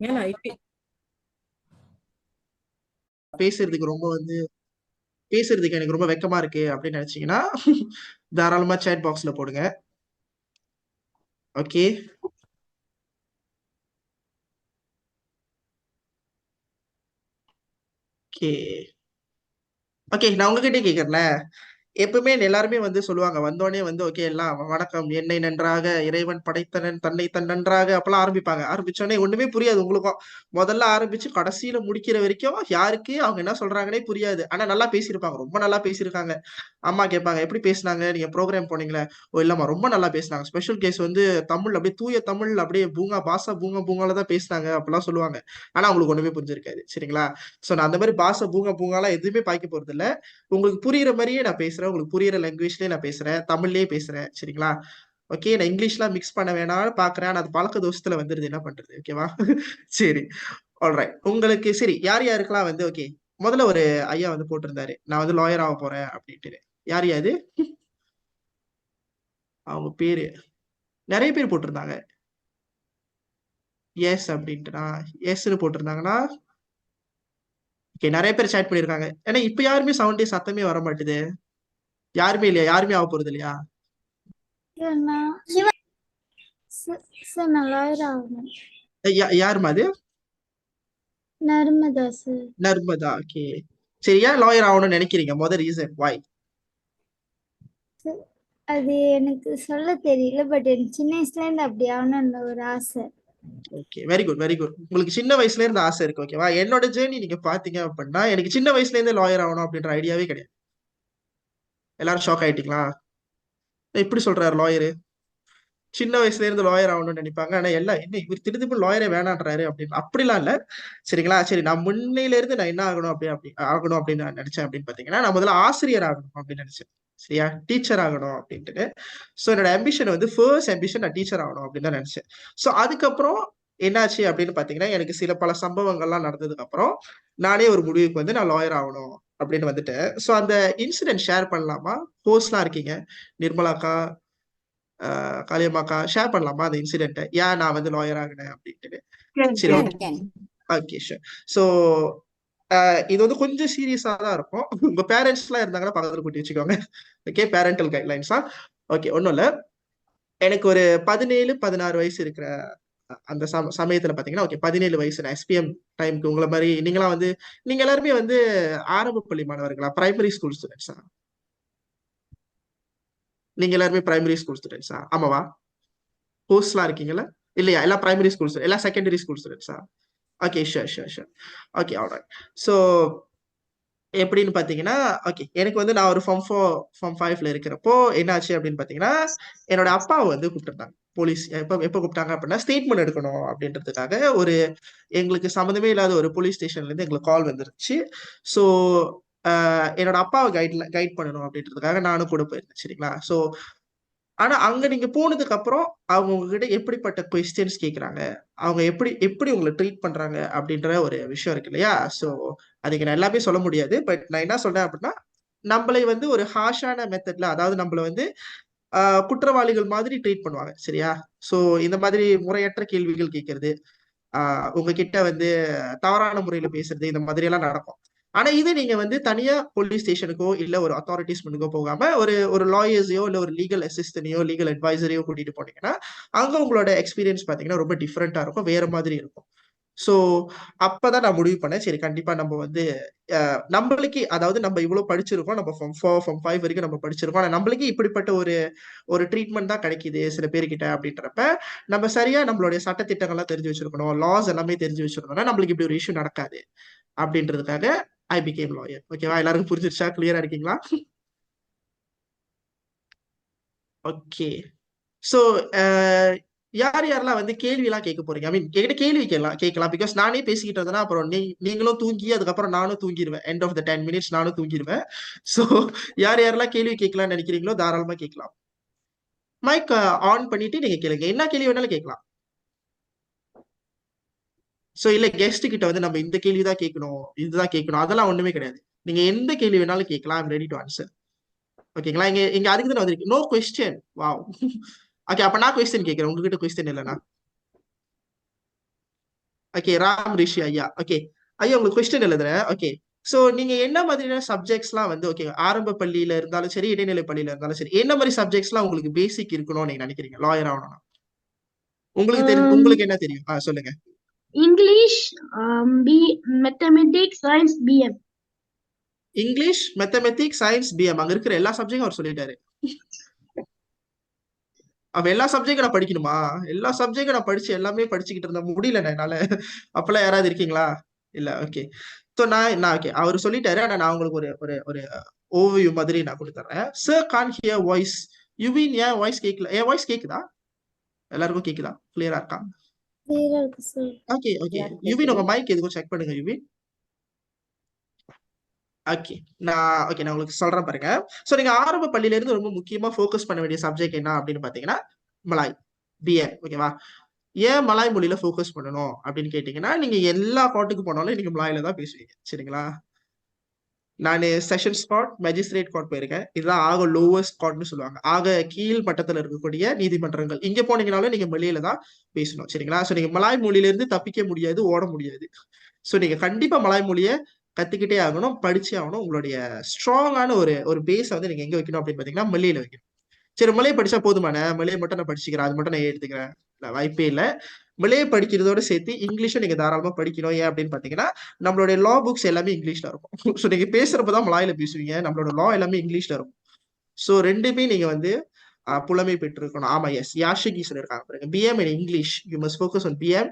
ஏன்னா இப்ப பேசுறதுக்கு ரொம்ப வந்து பேசுறதுக்கு எனக்கு ரொம்ப வெக்கமா இருக்கு அப்படின்னு நினைச்சீங்கன்னா தாராளமா சேட் பாக்ஸ்ல போடுங்க. ஓகே. ஓகே. ஓகே, நான் உங்ககிட்ட கேக்குறேன். எப்பவுமே எல்லாருமே வந்து சொல்லுவாங்க வந்தோடனே வந்து ஓகே எல்லாம் வணக்கம் என்னை நன்றாக இறைவன் படைத்தனன் தன்னை தன் நன்றாக அப்பெல்லாம் ஆரம்பிப்பாங்க. ஆரம்பிச்சோடனே ஒண்ணுமே புரியாது உங்களுக்கும். முதல்ல ஆரம்பிச்சு கடைசியில முடிக்கிற வரைக்கும் யாருக்கு அவங்க என்ன சொல்றாங்கன்னே புரியாது. ஆனா நல்லா பேசியிருப்பாங்க, ரொம்ப நல்லா பேசியிருக்காங்க. அம்மா கேட்பாங்க எப்படி பேசுனாங்க, நீங்க ப்ரோக்ராம் போனீங்களே? ஓ இல்லம்மா ரொம்ப நல்லா பேசுனாங்க, ஸ்பெஷல் கேஸ் வந்து தமிழ் அப்படியே தூய தமிழ் அப்படியே பூங்கா பாசா பூங்கா பூங்கால தான் பேசினாங்க அப்படிலாம் சொல்லுவாங்க. ஆனா அவங்களுக்கு ஒண்ணுமே புரிஞ்சிருக்காது. சரிங்களா? சோ நான் அந்த மாதிரி பாச பூங்கா பூங்காலாம் எதுவுமே பாய்க்க போறது இல்ல. உங்களுக்கு புரியுற மாதிரியே நான் பேசுறேன், உங்களுக்கு புரியுற லாங்குவேஜ்லயே நான் பேசுறேன், தமிழ்லயே பேசுறேன். சரிங்களா? ஓகே, நான் இங்கிலீஷ்லாம் மிக்ஸ் பண்ண வேணாம்னு பாக்குறேன். ஆனா அது பழக்க தோஷத்துல வந்துருது, என்ன பண்றது? ஓகேவா? சரி. ஆல்ரைட். உங்களுக்கு சரி யார் யாருக்கெல்லாம் வந்து ஓகே, முதல்ல ஒரு ஐயா வந்து போட்டிருந்தாரு நான் வந்து லாயர் ஆக போறேன் அப்படின்ட்டு. யார் யாது? அவங்க பேரு நிறைய பேர் போட்டிருந்தாங்க. எஸ் அப்படின்ட்டுனா எஸ்ன்னு போட்டிருந்தாங்கன்னா ஓகே, நிறைய பேர் சேட் பண்ணிருக்காங்க. ஏன்னா இப்ப யாருமே சவுண்டே சத்தமே வர மாட்டுது. யாருமே இல்லையா? யாருமே ஆக போறது இல்லையா? சார் நான் லாயர் ஆகணும். யாருமா அது? நர்மதா சார். நர்மதா. ஓகே. சரி, ஏன் லாயர் ஆகணும்னு நினைக்கிறீங்க? முதல் ரீசன் வாய். அது எனக்கு சொல்ல தெரியல, பட் எனக்கு சின்ன வயசுல இருந்து அப்படி ஆகணும்னு ஒரு ஆசை. Okay, very good very good. உங்களுக்கு சின்ன வயசுல இருந்து ஆசை இருக்கு. ஓகேவா? என்னோட ஜேர்னி நீங்க பாத்தீங்க அப்படின்னா எனக்கு சின்ன வயசுல இருந்து லாயர் ஆகணும் அப்படின்ற ஐடியாவே கிடையாது. எல்லாரும் ஷாக் ஆயிட்டீங்களா? இப்படி சொல்றாரு லாயரு, சின்ன வயசுல இருந்து லாயர் ஆகணும்னு நினைப்பாங்க. ஆனா எல்லாம் என்ன இவர் திருப்பி லாயரே வேணான்றாரு அப்படின்னு அப்படிலாம் இல்ல. சரிங்களா? சரி, நான் முன்னையில இருந்து நான் என்ன ஆகணும் அப்படி ஆகணும் அப்படின்னு நான் நினைச்சேன் அப்படின்னு பாத்தீங்கன்னா, நான் முதல்ல ஆசிரியர் ஆகணும் அப்படின்னு நினைச்சேன். சரியா? டீச்சர் ஆகணும் அப்படின்ட்டு. சோ என்னோட அம்பிஷன் வந்து ஃபர்ஸ்ட் அம்பிஷன் நான் டீச்சர் ஆகணும் அப்படின்னு தான் நினைச்சேன். சோ அதுக்கப்புறம் என்னாச்சு அப்படின்னு பாத்தீங்கன்னா, எனக்கு சில பல சம்பவங்கள்லாம் நடந்ததுக்கு அப்புறம் நானே ஒரு முடிவுக்கு வந்து நான் லாயர் ஆகணும் அப்படின்னு வந்துட்டேன். சோ அந்த இன்சிடென்ட் ஷேர் பண்ணலாமா? ஹோஸ்ட்லாம் இருக்கீங்க, நிர்மலாக்கா, காளியம்மாக்கா, ஷேர் பண்ணலாமா அந்த இன்சிடென்ட், ஏன் நான் வந்து லாயர் ஆகினேன் அப்படின்ட்டு? சரி, ஓகே. Okay, sure. சோ இது வந்து கொஞ்சம் சீரியஸா தான் இருக்கும். உங்க பேரண்ட்ஸ் எல்லாம் இருந்தாங்கன்னா பக்கத்துல கூட்டி வச்சுக்கோங்க. Okay, parental கைட்லைன்ஸா. ஓகே, ஒண்ணும் இல்ல. எனக்கு ஒரு 17 16 வயசு இருக்கிற அந்த சமயத்துல பாத்தீங்கன்னா ஓகே 17 வயசு நான் எஸ்பிஎம் டைம்க்கு உங்களை மாதிரி நீங்களாம் வந்து நீங்க எல்லாருமே வந்து ஆரம்ப பள்ளி மாணவர்களா, பிரைமரி ஸ்கூல் ஸ்டூடெண்ட்ஸா? நீங்க எல்லாருமே பிரைமரி ஸ்கூல் ஸ்டூடெண்ட்ஸா? ஆமாவா? ஹோஸ்ட்லாம் இருக்கீங்களா? இல்லையா? எல்லாம் பிரைமரி ஸ்கூல்ஸ், எல்லாம் செகண்டரி ஸ்கூல் ஸ்டூடெண்ட்ஸா? Okay, sure sure sure. Okay, alright. So எப்படின்னு பாத்தீங்கன்னா ஓகே, எனக்கு வந்து நான் ஒரு ஃபார்ம் 5ல இருக்கிறப்போ என்னாச்சு அப்படின்னு பாத்தீங்கன்னா, என்னோட அப்பாவை வந்து கூப்பிட்டுருந்தாங்க போலீஸ். எப்ப எப்ப கூப்பிட்டாங்க அப்படின்னா, ஸ்டேட்மெண்ட் எடுக்கணும் அப்படின்றதுக்காக ஒரு எங்களுக்கு சம்மந்தமே இல்லாத ஒரு போலீஸ் ஸ்டேஷன்ல இருந்து எங்களுக்கு கால் வந்துருச்சு. ஸோ என்னோட அப்பாவை கைட் பண்ணணும் அப்படின்றதுக்காக நானும் கூட போயிருந்தேன். சரிங்களா? ஸோ ஆனா அங்க நீங்க போனதுக்கு அப்புறம் அவங்க உங்ககிட்ட எப்படிப்பட்ட கொஸ்டின்ஸ் கேக்குறாங்க, அவங்க எப்படி எப்படி உங்களை ட்ரீட் பண்றாங்க அப்படின்ற ஒரு விஷயம் இருக்கு இல்லையா? சோ அதுக்கு நான் எல்லாமே சொல்ல முடியாது. பட் நான் என்ன சொல்றேன் அப்படின்னா, நம்மளை வந்து ஒரு ஹார்ஷான மெத்தட்ல, அதாவது நம்மள வந்து குற்றவாளிகள் மாதிரி ட்ரீட் பண்ணுவாங்க. சரியா? சோ இந்த மாதிரி முறையற்ற கேள்விகள் கேட்கறது, உங்ககிட்ட வந்து தவறான முறையில பேசுறது, இந்த மாதிரி எல்லாம் நடக்கும். ஆனா இது நீங்க வந்து தனியா போலீஸ் ஸ்டேஷனுக்கோ இல்ல ஒரு அத்தாரிட்டிஸ் முன்னுக்கோ போகாம ஒரு ஒரு லாயர்ஸையோ இல்ல ஒரு லீகல் அசிஸ்டன்டையோ லீகல் அட்வைசரையோ கூட்டிட்டு போனீங்கன்னா அங்க உங்களோட எக்ஸ்பீரியன்ஸ் பாத்தீங்கன்னா ரொம்ப டிஃப்ரெண்டா இருக்கும், வேற மாதிரி இருக்கும். சோ அப்பதான் நான் முடிவு பண்ணேன், சரி கண்டிப்பா நம்ம வந்து நம்மளுக்கு அதாவது நம்ம இவ்வளவு படிச்சிருக்கோம், நம்ம ஃபார்ம் 5 வரைக்கும் நம்ம படிச்சிருக்கோம். ஆனா நம்மளுக்கு இப்படிப்பட்ட ஒரு ஒரு ட்ரீட்மெண்ட் தான் கிடைக்குது சில பேர்கிட்ட அப்படின்றப்ப நம்ம சரியா நம்மளுடைய சட்டத்திட்டங்கள்லாம் தெரிஞ்சு வச்சிருக்கணும், லாஸ் எல்லாமே தெரிஞ்சு வச்சிருந்தோம்னா நம்மளுக்கு இப்படி ஒரு இஷ்யூ நடக்காது அப்படின்றதுக்காக ஐ பிகேம் லாயர். ஓகேவா? எல்லாருக்கும் புரிஞ்சிருச்சா? கிளியரா இருக்கீங்களா? ஓகே. சோ யார் யாரெல்லாம் வந்து கேள்வி எல்லாம் கேட்க போறீங்க? ஐ மீன் என்கிட்ட கேள்வி கேட்கலாம். பிகாஸ் நானே பேசிக்கிட்டு இருந்தேன்னா அப்புறம் நீங்களும் தூங்கி அதுக்கப்புறம் நானும் தூங்கிடுவேன். எண்ட் ஆஃப் த 10 மினிட்ஸ் நானும் தூங்கிடுவேன். சோ யார் யாரெல்லாம் கேள்வி கேட்கலாம்னு நினைக்கிறீங்களோ தாராளமா கேட்கலாம். மைக் ஆன் பண்ணிட்டு நீங்க கேளுங்க, என்ன கேள்வி வேணாலும் கேட்கலாம். சோ இல்ல கெஸ்ட் கிட்ட வந்து நம்ம இந்த கேள்விதான் கேட்கணும், இதுதான் கேட்கணும், அதெல்லாம் ஒண்ணுமே கிடையாது. நீங்க எந்த கேள்வி வேணாலும் கேட்கலாம். I'm ready to answer. ஓகேங்களா? இங்க இங்க அதுக்கு தான் வந்திருக்கு. No question. வாவ். ஓகே, அப்ப நான் கொஸ்டின் கேட்கிறேன், உங்ககிட்ட கொஸ்டின் இல்லைனா. ஓகே, ராம் ரிஷி ஐயா. ஓகே ஐயா, உங்களுக்கு கொஸ்டின் எழுதுறேன். ஓகே, சோ நீங்க என்ன மாதிரியான சப்ஜெக்ட்ஸ்லாம் வந்து ஓகே ஆரம்ப பள்ளியில இருந்தாலும் சரி, இடைநிலை பள்ளியில இருந்தாலும் சரி, என்ன மாதிரி சப்ஜெக்ட்ஸ்லாம் உங்களுக்கு பேசிக் இருக்கணும்னு நீங்க நினைக்கிறீங்க லாயர் ஆகணும்னா? உங்களுக்கு என்ன தெரியும்? சொல்லுங்க. English, mathematics, science, BM. English, mathematics, science, PM. அங்க இருக்கிற எல்லா சப்ஜெக்டும் அவர் சொல்லிட்டாரு. அவ எல்லா சப்ஜெக்டும் நான் படிக்கணுமா? எல்லா சப்ஜெக்டும் நான் படிச்சு எல்லாமே படிச்சுக்கிட்டு இருந்தா முடியல என்னால. அப்பெல்லாம் யாராவது இருக்கீங்களா? இல்ல. ஓகே, ஸோ நான் ஓகே அவர் சொல்லிட்டாரு. ஆனா நான் உங்களுக்கு ஒரு ஒரு ஒரு ஓவியூ மாதிரி நான் கொடுத்துறேன். Sir can hear voice. யுவின் ஏன் வாய்ஸ் கேட்கல? என் வாய்ஸ் கேக்குதா? எல்லாருக்கும் கேக்குதா? கிளியரா இருக்கா? கிளியரா இருக்கு சார். ஓகே ஓகே, யுவின் உங்க மைக் எதுக்கும் செக் பண்ணுங்க யுவின். ஓகே, நான் உங்களுக்கு சொல்றேன் பாருங்க. சோ நீங்க ஆரம்ப பள்ளியில இருந்து ரொம்ப முக்கியமா ஃபோக்கஸ் பண்ண வேண்டிய சப்ஜெக்ட் என்ன அப்படின்னு பாத்தீங்கன்னா மலாய், பிஏ. ஓகேவா? ஏன் மலாய் மொழியில ஃபோக்கஸ் பண்ணணும் அப்படின்னு கேட்டீங்கன்னா, நீங்க எல்லா கோர்ட்டுக்கு போனாலும் நீங்க மலாயில தான் பேசுவீங்க. சரிங்களா? நான் செஷன்ஸ் கோர்ட், மேஜிஸ்ட்ரேட் கோர்ட் போயிருக்கேன். இதுதான் ஆக லோவஸ்ட் கோர்ட்னு சொல்லுவாங்க. ஆக கீழ் மட்டத்துல இருக்கக்கூடிய நீதிமன்றங்கள். இங்க போனீங்கனாலும் நீங்க மொழியில தான் பேசணும். சரிங்களா? சோ நீங்க மலாய் மொழியில இருந்து தப்பிக்க முடியாது, ஓட முடியாது. சோ நீங்க கண்டிப்பா மலாய் மொழியை கத்துக்கிட்டே ஆகணும், படிச்சே ஆகணும். உங்களுடைய ஸ்ட்ராங்கான ஒரு ஒரு பேஸை வந்து நீங்க எங்க வைக்கணும் அப்படின்னு பாத்தீங்கன்னா மொழியில வைக்கணும். சரி, மொழியை படிச்சா போதுமான மொழியை மட்டும் நான் படிச்சுக்கிறேன், அது மட்டும் நான் எடுத்துக்கிறேன், வாய்ப்பே இல்லை. மொழியை படிக்கிறதோட சேர்த்து இங்கிலீஷும் நீங்க தாராளமா படிக்கணும். ஏன் அப்படின்னு பாத்தீங்கன்னா நம்மளுடைய லா புக்ஸ் எல்லாமே இங்கிலீஷ்ல இருக்கும். ஸோ நீங்க பேசுறப்பதான் மலாயில பேசுவீங்க, நம்மளோட லா எல்லாமே இங்கிலீஷ்ல இருக்கும். ஸோ ரெண்டுமே நீங்க வந்து புலமை பெற்றிருக்கணும். ஆமா, எஸ், யாஷிகி சொல்லியிருக்காங்க பாருங்க, BM in English, you must focus on BM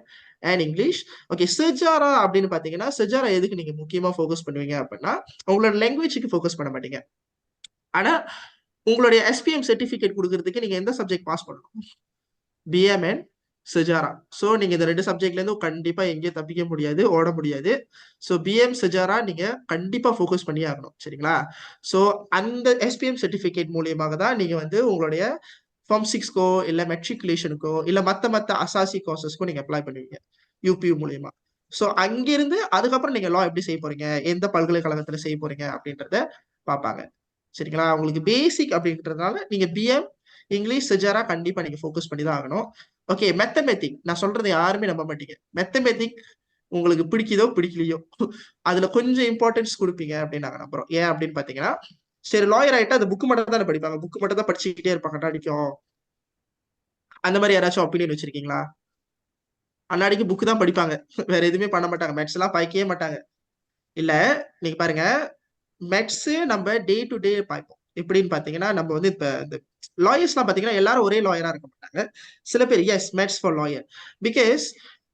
and English. Okay, செஜாரா அப்படின்னு பாத்தீங்கன்னா செஜாரா எதுக்கு நீங்க முக்கியமா ஃபோக்கஸ் பண்ணுவீங்க அப்படின்னா உங்களோட லாங்குவேஜுக்கு ஃபோக்கஸ் பண்ண மாட்டீங்க. ஆனா உங்களுடைய எஸ்பிஎம் சர்டிபிகேட் கொடுக்கறதுக்கு நீங்க எந்த சப்ஜெக்ட் பாஸ் பண்ணணும்? பிஎம் அண்ட் செஜாரா. ஸோ நீங்க இந்த ரெண்டு சப்ஜெக்ட்ல இருந்து கண்டிப்பா எங்கேயும் தப்பிக்க முடியாது, ஓட முடியாது. ஸோ பிஎம் செஜாரா நீங்க கண்டிப்பா ஃபோக்கஸ் பண்ணி ஆகணும். சரிங்களா? ஸோ அந்த எஸ்பிஎம் சர்டிபிகேட் மூலியமாக தான் நீங்க வந்து உங்களுடைய ஃபார்ம் 6க்கோ இல்ல மெட்ரிகுலேஷனுக்கோ இல்ல மத்த அசாசி கோர்சஸ்க்கோ நீங்க அப்ளை பண்ணுவீங்க யூபியூ மூலியமா. ஸோ அங்கிருந்து அதுக்கப்புறம் நீங்க லா எப்படி செய்ய போறீங்க, எந்த பல்கலைக்கழகத்துல செய்ய போறீங்க அப்படின்றத பார்ப்பாங்க. சரிங்களா? உங்களுக்கு பேசிக் அப்படின்றதுனால நீங்க பிஎம் இங்கிலீஷ் செஜாரா கண்டிப்பா நீங்க ஃபோக்கஸ் பண்ணி தான் ஆகணும். ஓகே, மேத்தமெட்டிக் நான் சொல்றது யாருமே நம்ப மாட்டீங்க. மேத்தமெட்டிக் உங்களுக்கு பிடிக்குதோ பிடிக்கலையோ அதுல கொஞ்சம் இம்பார்ட்டன்ஸ் கொடுப்பீங்க அப்படின்னு நாங்க நம்புறோம். ஏன் அப்படின்னு பாத்தீங்கன்னா, சரி லாயர் ஆயிட்டா அந்த புக் மட்டும் தான் படிப்பாங்க, புக் மட்டும் தான் படிச்சுக்கிட்டே இருப்பாங்க அடிக்கும். அந்த மாதிரி யாராச்சும் ஒப்பீனியன் வச்சிருக்கீங்களா? அன்னாடிக்கு புக் தான் படிப்பாங்க, வேற எதுவுமே பண்ண மாட்டாங்க, மேத்ஸ் எல்லாம் பாய்க்கவே மாட்டாங்க. இல்ல, நீங்க பாருங்க, மேத்ஸ் நம்ம டே டு டே பார்ப்போம். எப்படின்னு பாத்தீங்கன்னா நம்ம வந்து இப்ப இந்த லாயர்ஸ் எல்லாம் பாத்தீங்கன்னா எல்லாரும் ஒரே லாயரா இருக்க மாட்டாங்க. சில பேர் yes maths for lawyer, because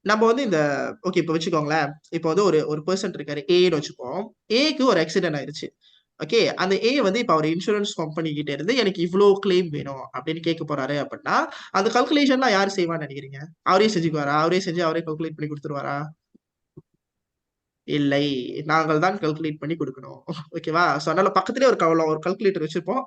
நம்ம வந்து இந்த ஓகே இப்ப வச்சுக்கோங்களேன், இப்போ வந்து ஒரு பர்சன் இருக்காரு ஏன்னு வச்சுப்போம். ஏக்கு ஒரு ஆக்சிடென்ட் ஆயிருச்சு. ஓகே, அந்த ஏ வந்து இப்ப அவர் இன்சூரன்ஸ் கம்பெனி கிட்ட இருந்து எனக்கு இவ்வளவு கிளைம் வேணும் அப்படின்னு கேட்க போறாரு அப்படின்னா அந்த கல்குலேஷன்லாம் யாரு செய்வான்னு நினைக்கிறீங்க? அவரே செஞ்சுக்குவாரா? அவரே செஞ்சு அவரே கல்குலேட் பண்ணி கொடுத்துருவாரா? இல்லை, நாங்கள் தான் கல்குலேட் பண்ணி கொடுக்கணும். ஓகேவா? சோ அதனால பக்கத்துலேயே ஒரு கல்குலேட்டர் வச்சிருப்போம்,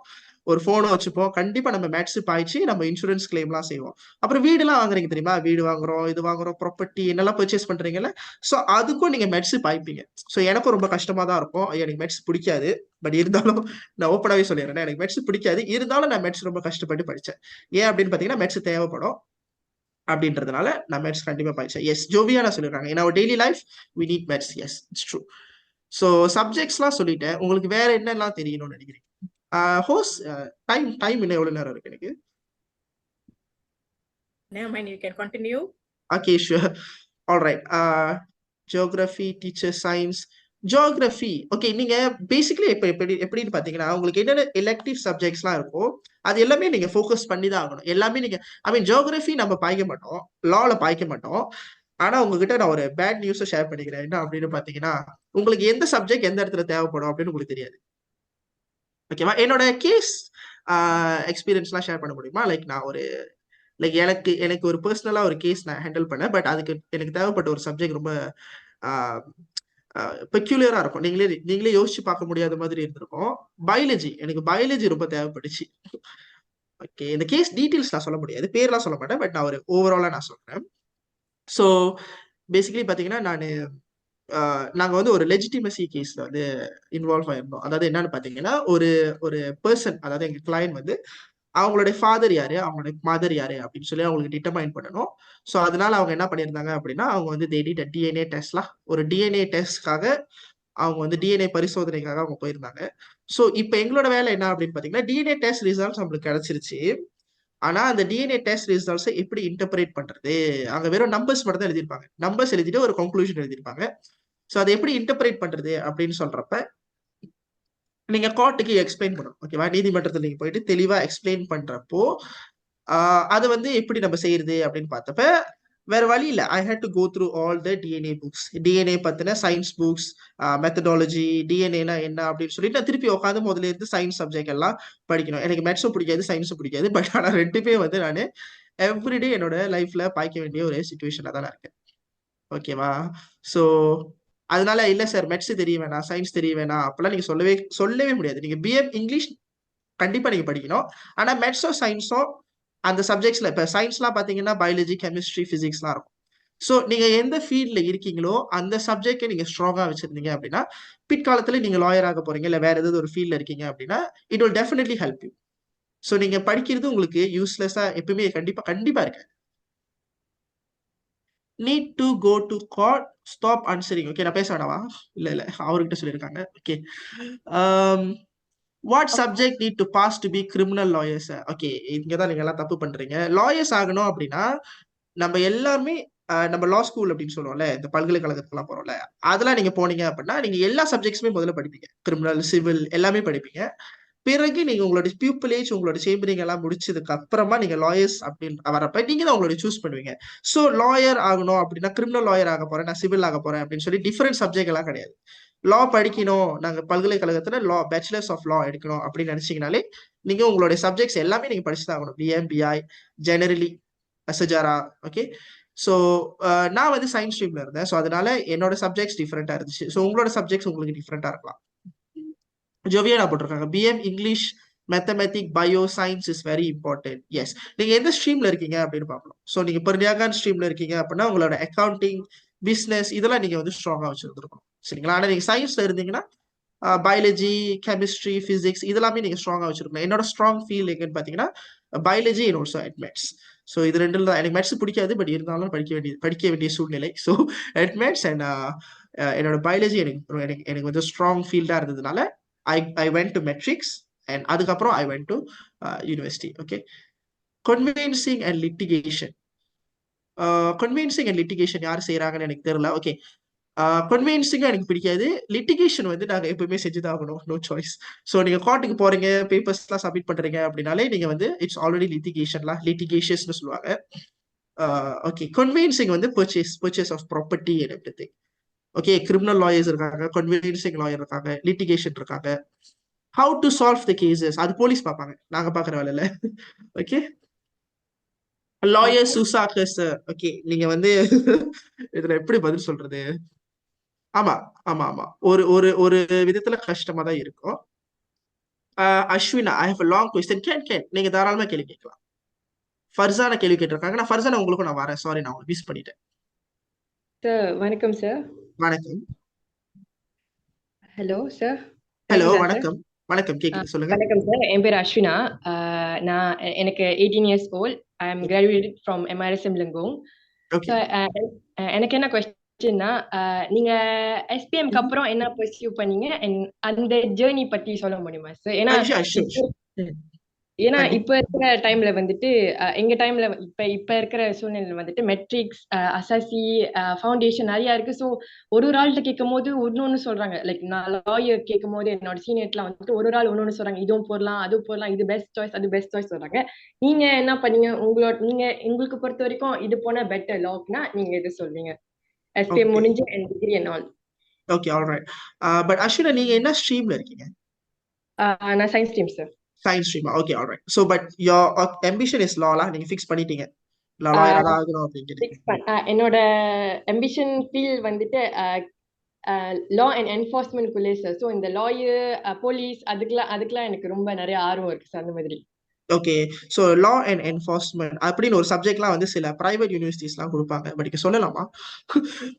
ஒரு போனும் வச்சுப்போம். கண்டிப்பா நம்ம மேத்ஸ் பாய்ச்சி நம்ம இன்சூரன்ஸ் கிளைம் எல்லாம் செய்வோம். அப்புறம் வீடு எல்லாம் வாங்குறீங்க தெரியுமா? வீடு வாங்குறோம், இது வாங்குறோம், ப்ராப்பர்ட்டி என்னெல்லாம் பர்ச்சேஸ் பண்றீங்கல்ல, சோ அதுக்கும் நீங்க மேத்ஸ் பாய்ப்பீங்க. சோ எனக்கும் ரொம்ப கஷ்டமா தான் இருக்கும். எனக்கு மேத்ஸ் பிடிக்காது, பட் இருந்தாலும் நான் ஓப்பனாவே சொல்லிடுறேன், எனக்கு மேத்ஸ் பிடிக்காது, இருந்தாலும் நான் மேத்ஸ் ரொம்ப கஷ்டப்பட்டு படிச்சேன். ஏன் அப்படின்னு பாத்தீங்கன்னா மேத்ஸ் தேவைப்படும் அப்படின்றதுனால நான் மேத்ஸ் கண்டிப்பா படிச்சேன். எஸ், ஜோவியானா சொல்லிருக்காங்க, in our daily life we need maths. yes, it's true. So சப்ஜெக்ட்ஸ்லாம் சொல்லிட்டேன், உங்களுக்கு வேற என்னெல்லாம் தெரியணும்னு நினைக்கிறீங்க? ஹோஸ் டைம் இன்னும் எவ்வளவு நேரம் இருக்கு எனக்கு? Never mind, you can continue. Okay, sure. All right. Geography, teacher science, geography. Okay, நீங்க பேசிக்கலி இப்ப எப்படின்னு பாத்தீங்கன்னா உங்களுக்கு என்னென்ன எலெக்டிவ் சப்ஜெக்ட்ஸ்லாம் இருக்கோ அது எல்லாமே நீங்க ஃபோக்கஸ் பண்ணி தான் ஆகணும். எல்லாமே நீங்க ஜியோகிராஃபி நம்ம பாய்க்க மாட்டோம், லால பாய்க்க மாட்டோம். ஆனா உங்ககிட்ட நான் ஒரு பேட் நியூஸை ஷேர் பண்ணிக்கிறேன். என்ன அப்படின்னு பாத்தீங்கன்னா உங்களுக்கு எந்த சப்ஜெக்ட் எந்த இடத்துல தேவைப்படும் அப்படின்னு உங்களுக்கு தெரியாது. ஓகேவா? என்னோட கேஸ் எக்ஸ்பீரியன்ஸ்லாம் ஷேர் பண்ண முடியுமா? நான் ஒரு எனக்கு ஒரு பர்சனலா ஒரு கேஸ் நான் ஹேண்டில் பண்ணேன். பட் அதுக்கு எனக்கு தேவைப்பட்ட ஒரு சப்ஜெக்ட் ரொம்ப பெக்யூலியரா இருக்கும், நீங்களே யோசிச்சு பார்க்க முடியாத மாதிரி இருந்திருக்கும். பயாலஜி, எனக்கு பயாலஜி ரொம்ப தேவைப்பட்டுச்சு. ஓகே, இந்த கேஸ் டீடைல்ஸ் நான் சொல்ல முடியாது, பேர்லாம் சொல்ல மாட்டேன், பட் நான் ஒரு ஓவராலா நான் சொல்றேன். ஸோ பேசிக்கலி பாத்தீங்கன்னா நாங்க வந்து ஒரு லெஜிட்டிமசி கேஸ்ல வந்து இன்வால்வ் ஆயிருந்தோம். அதாவது என்னன்னு பாத்தீங்கன்னா ஒரு பர்சன், அதாவது எங்க கிளையன்ட் வந்து அவங்களுடைய ஃபாதர் யாரு, அவங்களுடைய மதர் யாரு அப்படின்னு சொல்லி அவங்களுக்கு டிட்டர்மைன் பண்ணணும். ஸோ அதனால அவங்க என்ன பண்ணியிருந்தாங்க அப்படின்னா, அவங்க வந்து தேடிட்ட டிஎன்ஏ டெஸ்ட்லாம் ஒரு டிஎன்ஏ டெஸ்ட்காக அவங்க வந்து டிஎன்ஏ பரிசோதனைக்காக அவங்க போயிருந்தாங்க. ஸோ இப்போ எங்களோட வேலை என்ன அப்படின்னு பார்த்தீங்கன்னா, டிஎன்ஏ டெஸ்ட் ரிசல்ட்ஸ் நம்மளுக்கு கிடைச்சிருச்சு. ஆனா அந்த டிஎன்ஏ டெஸ்ட் ரிசல்ட்ஸை எப்படி இன்டர்பிரேட் பண்றது, அங்க வெறும் நம்பர்ஸ் மட்டும் தான் எழுதியிருப்பாங்க. நம்பர்ஸ் எழுதிட்டு ஒரு கன்க்ளூஷன் எழுதியிருப்பாங்க. ஸோ அதை எப்படி இன்டர்பிரேட் பண்றது அப்படின்னு சொல்றப்ப நீங்க கோர்ட்டுக்கு எக்ஸ்பிளைன் பண்ணணும். ஓகேவா? நீதிமன்றத்தில் நீங்க போயிட்டு தெளிவா எக்ஸ்பிளைன் பண்றப்போ அது வந்து எப்படி நம்ம செய்யறது அப்படின்னு பார்த்தப்ப வேற வழி இல்லை. I had to go through all the DNA books, DNA பத்தின சயின்ஸ் புக்ஸ், மெத்தடாலஜி, டிஎன்ஏனா என்ன அப்படின்னு சொல்லிட்டு நான் திருப்பி உட்காந்து முதல்ல இருந்து சயின்ஸ் சப்ஜெக்ட் எல்லாம் படிக்கணும். எனக்கு மேத்ஸும் பிடிக்காது, சயின்ஸும் பிடிக்காது. பட் ஆனால் ரெண்டுமே வந்து நான் எவ்ரிடே என்னோட லைஃப்ல பாய்க்க வேண்டிய ஒரு சுச்சுவேஷன்ல தான் நான் இருக்கேன். ஓகேவா? ஸோ அதனால இல்ல சார் மேத்ஸ் தெரிய வேணாம், சயின்ஸ் தெரிய வேணாம் அப்பெல்லாம் நீங்க சொல்லவே முடியாது. நீங்க பிஎம் இங்கிலீஷ் கண்டிப்பா நீங்க படிக்கணும். ஆனா மேத்ஸோ சயின்ஸோ அந்த சப்ஜெக்ட்ஸ்ல இப்ப சயின்ஸ்லாம் பாத்தீங்கன்னா பயாலஜி, கெமிஸ்ட்ரி, பிசிக்ஸ்லாம் இருக்கும். ஸோ நீங்க எந்த ஃபீல்ட்ல இருக்கீங்களோ அந்த சப்ஜெக்டை நீங்க ஸ்ட்ராங்கா வச்சிருந்தீங்க அப்படின்னா பிற்காலத்துல நீங்க லாயர் ஆக போறீங்க, இல்ல வேற ஏதாவது ஒரு ஃபீல்ட்ல இருக்கீங்க அப்படின்னா it will definitely help you. So நீங்க படிக்கிறது உங்களுக்கு யூஸ்லெஸ்ஸா எப்பவுமே கண்டிப்பா இருக்கு. Need to go to court, stop answering. Okay, நான் பேச வேணாவா? இல்ல அவர்கிட்ட சொல்லியிருக்காங்க. Okay, what subject need to pass to be criminal lawyers? Okay, இங்கதான் நீங்க எல்லாம் தப்பு பண்றீங்க. லாயர்ஸ் ஆகணும் அப்படின்னா நம்ம எல்லாருமே நம்ம லா ஸ்கூல் அப்படின்னு சொல்லுவோம்ல, இந்த பல்கலைக்கழகத்துக்குலாம் போறோம்ல, அதெல்லாம் நீங்க போனீங்க அப்படின்னா நீங்க எல்லா சப்ஜெக்ட்ஸுமே முதல்ல படிப்பீங்க. கிரிமினல், சிவில் எல்லாமே படிப்பீங்க. பிறகு நீங்க உங்களோட பியூப்பிலேஜ், உங்களோட சேம்பரிங் எல்லாம் முடிச்சதுக்கு அப்புறமா நீங்க லாயர்ஸ் அப்படின்னு வரப்ப நீங்க தான் உங்களோட சூஸ் பண்ணுவீங்க. ஸோ லாயர் ஆகணும் அப்படின்னா கிரிமினல் லாயர் ஆக போறேன், நான் சிவில் ஆக போறேன் அப்படின்னு சொல்லி டிஃபரெண்ட் சப்ஜெக்ட் எல்லாம் கிடையாது. லா படிக்கணும், நாங்க பல்கலைக்கழகத்துல லா பேச்சுலர்ஸ் ஆஃப் லா எடுக்கணும் அப்படின்னு நினைச்சீங்கனாலே நீங்க உங்களுடைய சப்ஜெக்ட்ஸ் எல்லாமே நீங்க படிச்சுதான் ஆகணும். பிஎம், பிஐ, ஜெனரலி, சஜாரா. ஓகே, ஸோ நான் வந்து சயின்ஸ் ஸ்ட்ரீம்ல இருந்தேன். ஸோ அதனால என்னோட சப்ஜெக்ட்ஸ் டிஃப்ரெண்டா இருந்துச்சு. ஸோ உங்களோட சப்ஜெக்ட்ஸ் உங்களுக்கு டிஃப்ரெண்டா இருக்கலாம். ஜோவியானா போட்டிருக்காங்க பிஎம் English, mathematic, bio, science is very important. Yes, நீங்க எந்த ஸ்ட்ரீம்ல இருக்கீங்க அப்படின்னு பார்க்கணும். ஸோ நீங்க பெர்னியாகான் ஸ்ட்ரீம்ல இருக்கீங்க அப்படின்னா உங்களோட அக்கௌண்டிங், பிசினஸ் இதெல்லாம் நீங்க வந்து ஸ்ட்ராங்கா வச்சிருந்துருக்கணும். சரிங்களா? ஆனா நீங்க சயின்ஸ்ல இருந்தீங்கன்னா பயாலஜி, கெமிஸ்ட்ரி, பிசிக்ஸ் இதெல்லாமே நீங்க ஸ்ட்ராங்கா வச்சிருக்கணும். என்னோட ஸ்ட்ராங் ஃபீல் எங்கன்னு பாத்தீங்கன்னா பயாலஜி அண்ட் ஆல்சோ அட்மேட்ஸ். ஸோ இது ரெண்டுல தான் எனக்கு மேத்ஸ் பிடிக்காது, பட் இருந்தாலும் படிக்க வேண்டிய சூழ்நிலை. ஸோ அட்மேட்ஸ் அண்ட் என்னோட பயாலஜி எனக்கு வந்து ஸ்ட்ராங் ஃபீல்டா இருந்ததுனால I went to metrics and அதுக்கப்புறம் I went to university. Okay, conveyancing and litigation. conveyancing and litigation யார் செய்யறாங்கன்னு எனக்கு தெரியல. ஓகே, கன்வென்சிங்கும் எனக்கு பிடிக்காது, லிட்டிகேஷன் வந்து நாங்க எப்பவுமே செஞ்சுதான் ஆகணும், நோ சாய்ஸ். ஸோ நீங்க கோர்ட்டுக்கு போறீங்க, பேப்பர்ஸ் எல்லாம் சப்மிட் பண்றீங்க அப்படின்னாலே நீங்க வந்து இட்ஸ் ஆல்ரெடி லிட்டிகேஷன்ஸ்னு சொல்லுவாங்க. ஓகே, கன்வென்சிங் வந்து purchase of property and everything. Okay, criminal lawyers இருக்காங்க, கன்வென்சிங் லாயர் இருக்காங்க, லிட்டிகேஷன் இருக்காங்க. How to solve the cases அது போலீஸ் பார்ப்பாங்க, நாங்க பாக்குற வேலை இல்ல. Okay, lawyer சூசாக்கர்ஸ். ஓகே, நீங்க வந்து இதுல எப்படி பதில் சொல்றது? ஆமா ஆமா ஆமா, ஒரு ஒரு ஒரு விதத்துல கஷ்டமா தான் இருக்கும். Ashwina, I have a long question. Can நீங்க தாராளமா கேள்வி கேட்கலாம். ஃபர்சானா கேள்வி கேட்டிருக்காங்க. நான் ஃபர்சானா உங்களுக்கும் நான் வரேன். சாரி, நான் மிஸ் பண்ணிட்டேன். சார் வணக்கம் சார். வணக்கம். Hello sir. ஹலோ, வணக்கம். வணக்கம், கேக்குது, சொல்லுங்க. வணக்கம் சார், என் பேர் அஸ்வினா. எனக்கு 18 years old. I am graduated from MRSM Lengong. Okay, எனக்கு என்ன கொஸ்டின்னா, நீங்க எஸ்பிஎம்க்கு அப்புறம் என்ன பர்சியூ பண்ணீங்க அந்த ஜேர்னி பத்தி சொல்ல முடியுமா சார்? ஏன்னா இப்ப இருக்கிற டைம்ல வந்துட்டு எங்க டைம்ல இப்ப இருக்கிற சூழ்நிலை வந்துட்டு மெட்ரிக்ஸ், அசாசி, ஃபவுண்டேஷன் நிறைய இருக்கு. ஸோ ஒரு ஆள்கிட்ட கேட்கும் போது ஒன்னொன்னு சொல்றாங்க. லைக் நான் லாயர் கேட்கும் போது என்னோட சீனியர்லாம் வந்துட்டு ஒரு ஆள் ஒன்னொன்னு சொல்றாங்க, இதுவும் போடலாம் அதுவும் போடலாம், இது பெஸ்ட் சாய்ஸ் அது பெஸ்ட் சாய்ஸ் சொல்றாங்க. நீங்க என்ன பண்ணீங்க? உங்களுக்கு பொறுத்த வரைக்கும் இது போன பெட்டர் லாக்னா நீங்க எது சொல்வீங்க? எஸ்பிஎம் முடிஞ்சு and degree and all. Okay, alright. But Ashwina, நீங்க என்ன ஸ்ட்ரீம்ல இருக்கீங்க? நான் சயின்ஸ் ஸ்ட்ரீம் சார். சயின்ஸ் ஸ்ட்ரீமா? Okay, alright. So but your ambition is law. நீங்க ஃபிக்ஸ் பண்ணிட்டீங்க லாயரா தான் ஆகணும் அப்படிங்கிறது. என்னோட ambition ஃபீல் வந்துட்டு லா அண்ட் என்ஃபோர்ஸ்மெண்ட்குள்ளே சார். ஸோ இந்த லாயர், போலீஸ் அதுக்கெல்லாம் எனக்கு ரொம்ப நிறைய ஆர்வம் இருக்கு சார். அந்த மாதிரி okay. So law and enforcement அப்படின்னு ஒரு சப்ஜெக்ட்லாம் வந்து சில பிரைவேட் யூனிவர்சிட்டிஸ்லாம் கொடுப்பாங்க. பட் இங்கே சொல்லலாமா?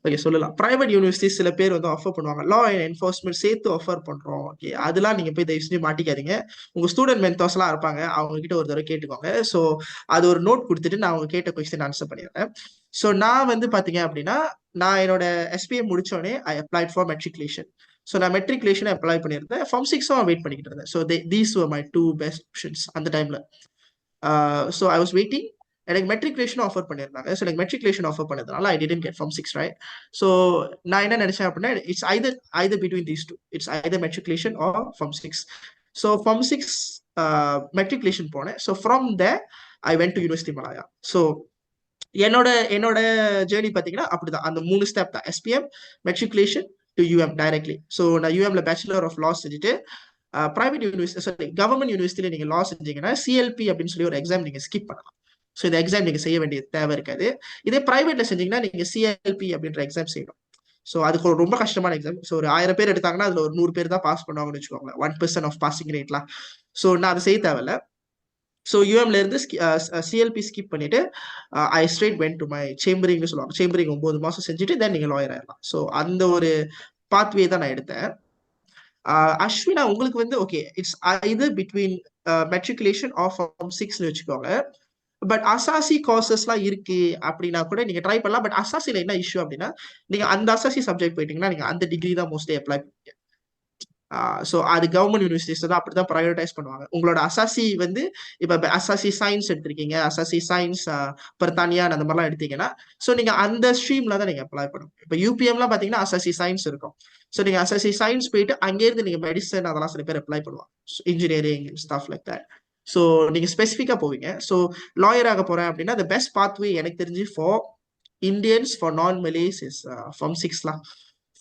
ஓகே, சொல்லலாம். பிரைவேட் யூனிவர்சிட்டிஸ் சில பேர் வந்து ஆஃபர் பண்ணுவாங்க. லா அண்ட் என்ஃபோர்ஸ்மெண்ட் சேர்த்து ஆஃபர் பண்றோம். ஓகே, அதெல்லாம் நீங்க போய் தயவு செஞ்சு மாட்டிக்காதீங்க. உங்க ஸ்டூடெண்ட் மென்டார்ஸ்லாம் இருப்பாங்க, அவங்க கிட்ட ஒரு தடவை கேட்டுக்கோங்க. ஸோ அது ஒரு நோட் கொடுத்துட்டு நான் அவங்க கேட்ட கொஸ்டின் ஆன்சர் பண்ணிடுறேன். ஸோ நான் வந்து பாத்தீங்க அப்படின்னா, நான் என்னோட எஸ்பிஎம் முடிச்சோடனே I applied for matriculation. So நான் மெட்ரிகுலேஷன் அப்ளை பண்ணியிருந்தேன். ஃபார்ம் 6 வெயிட் பண்ணிக்கிட்டு இருந்தேன். So these were my 2 best options அந்த டைம்ல. So I was waiting. எனக்கு மெட்ரிகுலேஷன் ஆஃபர் பண்ணியிருந்தாங்க. ஸோ எனக்கு மெட்ரிகுலேஷன் ஆஃபர் பண்ணதுனால I didn't get form 6, right? So நான் என்ன நினைச்சேன் அப்படின்னா, it's either between these two. It's either matriculation or form 6. So form 6 matriculation போனேன். So from there I went to university Malaya. So என்னோட journey பார்த்தீங்கன்னா அப்படிதான். அந்த 3 ஸ்டெப் தான். SPM, matriculation to UM directly. So நான் யூஎம்ல பேச்சுலர் ஆஃப் லா செஞ்சுட்டு private university, sorry government யூனிவர்சிட்டியில நீங்க லா செஞ்சீங்கன்னா சிஎல்பி அப்படின்னு சொல்லி ஒரு எக்ஸாம் நீங்க ஸ்கிப் பண்ணலாம். ஸோ இந்த எக்ஸாம் நீங்க செய்ய வேண்டிய தேவை இருக்காது. இதே பிரைவேட்ல செஞ்சீங்கன்னா நீங்க சிஎல்பி அப்படின்ற எக்ஸாம் செய்யணும். ஸோ அதுக்கு ஒரு ரொம்ப கஷ்டமான எக்ஸாம். ஸோ ஒரு 1000 பேர் எடுத்தாங்கன்னா அதுல ஒரு 100 பேர் தான் பாஸ் பண்ணுவாங்கன்னு வச்சுக்கோங்க. 1% ஆஃப் பாசிங் ரேட்லாம். ஸோ நான் அதை செய்ய தேவையில்ல. ஸோ யூஎம்ல இருந்து சிஎல்பி ஸ்கிப் பண்ணிட்டு ஐ ஸ்ட்ரெயிட் வென்ட் டு மை சேம்பரிங்னு சொல்லுவாங்க. சேம்பரிங் 9 மாசம் செஞ்சுட்டு தென் நீங்க லாயர் ஆயிடலாம். ஸோ அந்த ஒரு பாத்வே தான் நான் எடுத்தேன். அஸ்வினா, உங்களுக்கு வந்து okay, it's either between matriculation or form 6னு வச்சுக்கோங்க. பட் அசாசி கோர்சஸ்லாம் இருக்கு அப்படின்னா கூட நீங்க ட்ரை பண்ணலாம். பட் அசாசில என்ன இஷ்யூ அப்படின்னா, நீங்க அந்த அசாசி சப்ஜெக்ட் போயிட்டீங்கன்னா நீங்க அந்த டிகிரி தான் மோஸ்ட்லி அப்ளை பண்ணுவீங்க. ஸோ அது கவர்மெண்ட் யூனிவர்சிட்டிஸ் தான் அப்படிதான் ப்ரையோரிட்டைஸ் பண்ணுவாங்க. உங்களோட அசாசி வந்து இப்போ அசாசி சயின்ஸ் எடுத்திருக்கீங்க, அசாசி சயின்ஸ் பர்தானியான் அந்த மாதிரிலாம் எடுத்தீங்கன்னா, ஸோ நீங்க அந்த ஸ்ட்ரீம்ல தான் நீங்க அப்ளை பண்ணுங்க. இப்போ யூபிஎம்லாம் பார்த்தீங்கன்னா அசாசி சயின்ஸ் இருக்கும். ஸோ நீங்க அசாசி சயின்ஸ் போயிட்டு அங்கேருந்து நீங்க மெடிசன் அதெல்லாம் சில பேர் அப்ளை பண்ணுவாங்க, engineering staff like that. So நீங்க ஸ்பெசிஃபிக்கா போவீங்க. ஸோ லாயர் ஆக போறேன் அப்படின்னா த பெஸ்ட் பாத்வே எனக்கு தெரிஞ்சு for Indians, for non Malays is form 6லாம்.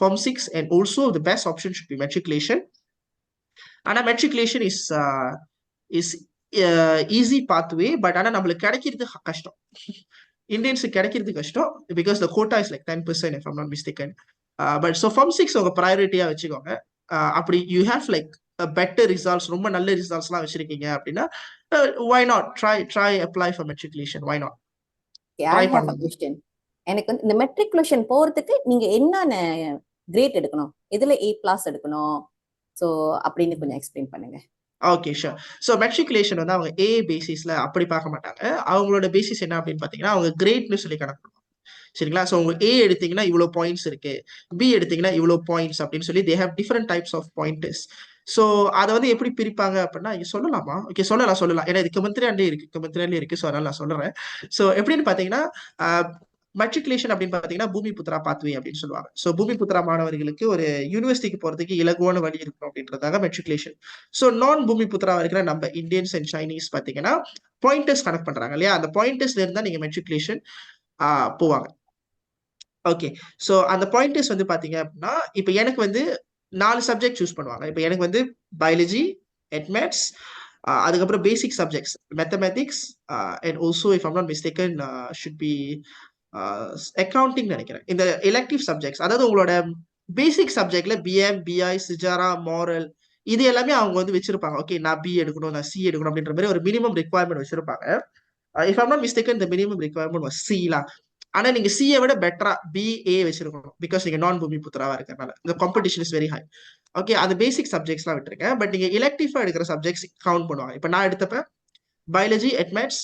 Form 6 and also the best option should be matriculation. ஆனா matriculation is easy pathway, but ஆனா நம்மளுக்கு கிடைக்கிறது கஷ்டம். இந்தியன்ஸுக்கு கிடைக்கிறது கஷ்டம் because the quota is like 10% if I'm not mistaken. But so Form 6 உங்க ப்ரையாரிட்டியா வச்சுக்கோங்க. அப்படி you have like a better results, ரொம்ப நல்ல ரிசல்ட்ஸ்லாம் வச்சிருக்கீங்க அப்படின்னா why not try apply for matriculation, why not? I have a question. எனக்கு வந்து இந்த மெட்ரிகுலேஷன் போறதுக்கு நீங்க என்னென்ன கிரேட் எடுக்கணும், எதுல A+ எடுக்கணும், சோ அப்படின்னு கொஞ்சம் எக்ஸ்பிளைன் பண்ணுங்க. Okay, sure. ஸோ மெட்ரிகுலேஷன் வந்து அவங்க ஏ பேசிஸ்ல அப்படி பார்க்க மாட்டாங்க. அவங்களோட பேசிஸ் என்ன அப்படின்னு பார்த்தீங்கன்னா, அவங்க கிரேட்னு சொல்லி கணக்கு பண்ணுவாங்க. சரிங்களா? ஸோ உங்க ஏ எடுத்தீங்கன்னா இவ்வளோ பாயிண்ட்ஸ் இருக்கு, பி எடுத்தீங்கன்னா இவ்வளோ பாயிண்ட்ஸ் அப்படின்னு சொல்லி they have different types of points. So அதை வந்து எப்படி பிரிப்பாங்க அப்படின்னா, இங்க சொல்லலாமா? ஓகே, சொல்லலாம். ஏன்னா இது கமெண்ட்ரியாலே இருக்கு. ஸோ அதனால நான் சொல்றேன். ஸோ எப்படின்னு பார்த்தீங்கன்னா, மெட்ரிகுலேஷன் அப்படின்னு பார்த்தீங்கன்னா பூமி புத்ரா பாத்வே அப்படின்னு சொல்லுவாங்க. ஸோ பூமி புத்ரா மாணவர்களுக்கு ஒரு யூனிவர்சிட்டிக்கு போறதுக்கு இலகுவான வழி இருக்கும் அப்படின்றதாக மெட்ரிகுலேஷன். ஸோ நான் பூமி புத்ரா இருக்கிற நம்ம இந்தியன்ஸ் அண்ட் சைனீஸ் பார்த்தீங்கன்னா பாயிண்டர்ஸ் கனெக்ட் பண்றாங்க இல்லையா? அந்த பாயிண்டர்ஸ்ல இருந்தா நீங்க மெட்ரிகுலேஷன் போவாங்க. ஓகே, ஸோ அந்த பாயிண்டர்ஸ் வந்து பாத்தீங்க அப்படின்னா, இப்போ எனக்கு வந்து 4 சப்ஜெக்ட் சூஸ் பண்ணுவாங்க. இப்போ எனக்கு வந்து பயாலஜி, எட்மேட்ஸ், அதுக்கப்புறம் basic subjects mathematics and also if I'm not mistaken should be accounting நினைக்கிறேன். இந்த எலெக்டிவ் சப்ஜெக்ட்ஸ், அதாவது உங்களோட பேசிக் சப்ஜெக்ட்ல பிஎம், பிஐ, சிஜாரா, மாரல் இது எல்லாமே அவங்க வந்து வச்சிருப்பாங்க. ஓகே, நான் பி எடுக்கணும், நான் சி எடுக்கணும் அப்படின்ற மாதிரி ஒரு மினிமம் ரிக்வயர்மெண்ட் வச்சிருப்பாங்க. If I'm not mistaken the minimum requirement was சிலாம். ஆனா நீங்க சிஏ விட பெட்டரா பிஏ வச்சிருக்கணும், பிகாஸ் நீங்க நான் பூமி புத்ராவா இருக்கிறனால இந்த competition is very high. Okay, அந்த பேசிக் சப்ஜெக்ட்ஸ்லாம் விட்டுருக்கேன். பட் நீங்க எலெக்டிவா எடுக்கிற சப்ஜெக்ட்ஸ் கவுண்ட் பண்ணுவாங்க. இப்போ நான் எடுத்தப்ப biology, எட்மேட்ஸ்,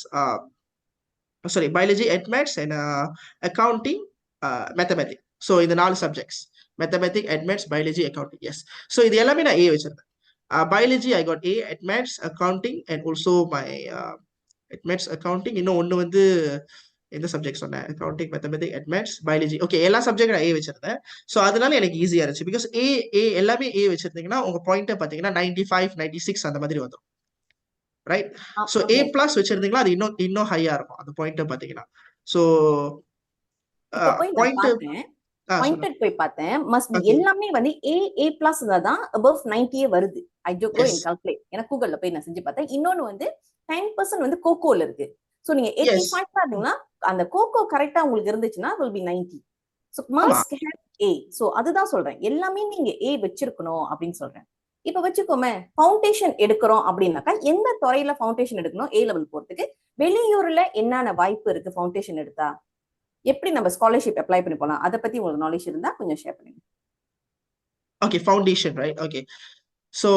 biology, admits, and accounting, mathematics. So இந்த 4 subjects, mathematics, admits, biology, accounting. Yes. So இது எல்லாமே நான் A வச்சிருந்தேன். Biology I got A, admits, accounting, and also my admits, accounting. இன்னும் ஒன்று வந்து எந்த சப்ஜெக்ட் சொன்னேன், accounting, mathematics, admits, biology. Okay, எல்லா சப்ஜெக்ட் நான் A வச்சிருந்தேன். ஸோ அதனால எனக்கு ஈஸியா இருந்துச்சு. பிகாஸ் ஏ எல்லாமே A வச்சிருந்தீங்கன்னா உங்க பாயிண்ட் பார்த்தீங்கன்னா 95, 96 அந்த மாதிரி வந்துடும். ரைட்? சோ A+ வச்சிருந்தீங்களா அது இன்னும் ஹையா இருக்கும் அந்த பாயிண்ட் பாத்தீங்கன்னா. சோ பாயிண்டட் போய் பார்த்தேன், மஸ்ட் பி எல்லாமே வந்து A+ தான் above 90 வருது. ஐ ஜோ கோ இன் கால்குலேட். எனக்கு கூகுள்ல போய் நான் செஞ்சு பார்த்தேன். இன்னொன்னு வந்து 10% வந்து கோகோல இருக்கு. சோ நீங்க 85 பாத்தீங்கன்னா அந்த கோகோ கரெக்ட்டா உங்களுக்கு இருந்துச்சுன்னா will be 90. So must have A. So அதுதான் சொல்றேன், எல்லாமே நீங்க A வச்சிருக்கணும் அப்படின்னு சொல்றேன். இப்ப வச்சுக்கோமே ஃபவுண்டேஷன் எடுக்கிறோம் அப்படின்னாக்கா எந்த துறையில ஃபவுண்டேஷன் எடுக்கணும் A லெவல் போறதுக்கு, வெளியூர்ல என்னென்ன வாய்ப்பு இருக்கு ஃபவுண்டேஷன் எடுத்தா, எப்படி நம்ம ஸ்காலர்ஷிப் அப்ளை பண்ணி போலாம், அதை பத்தி உங்களுக்கு நாலேஜ் இருந்தா கொஞ்சம் ஷேர் பண்ணுங்க. Okay, foundation right. Okay, so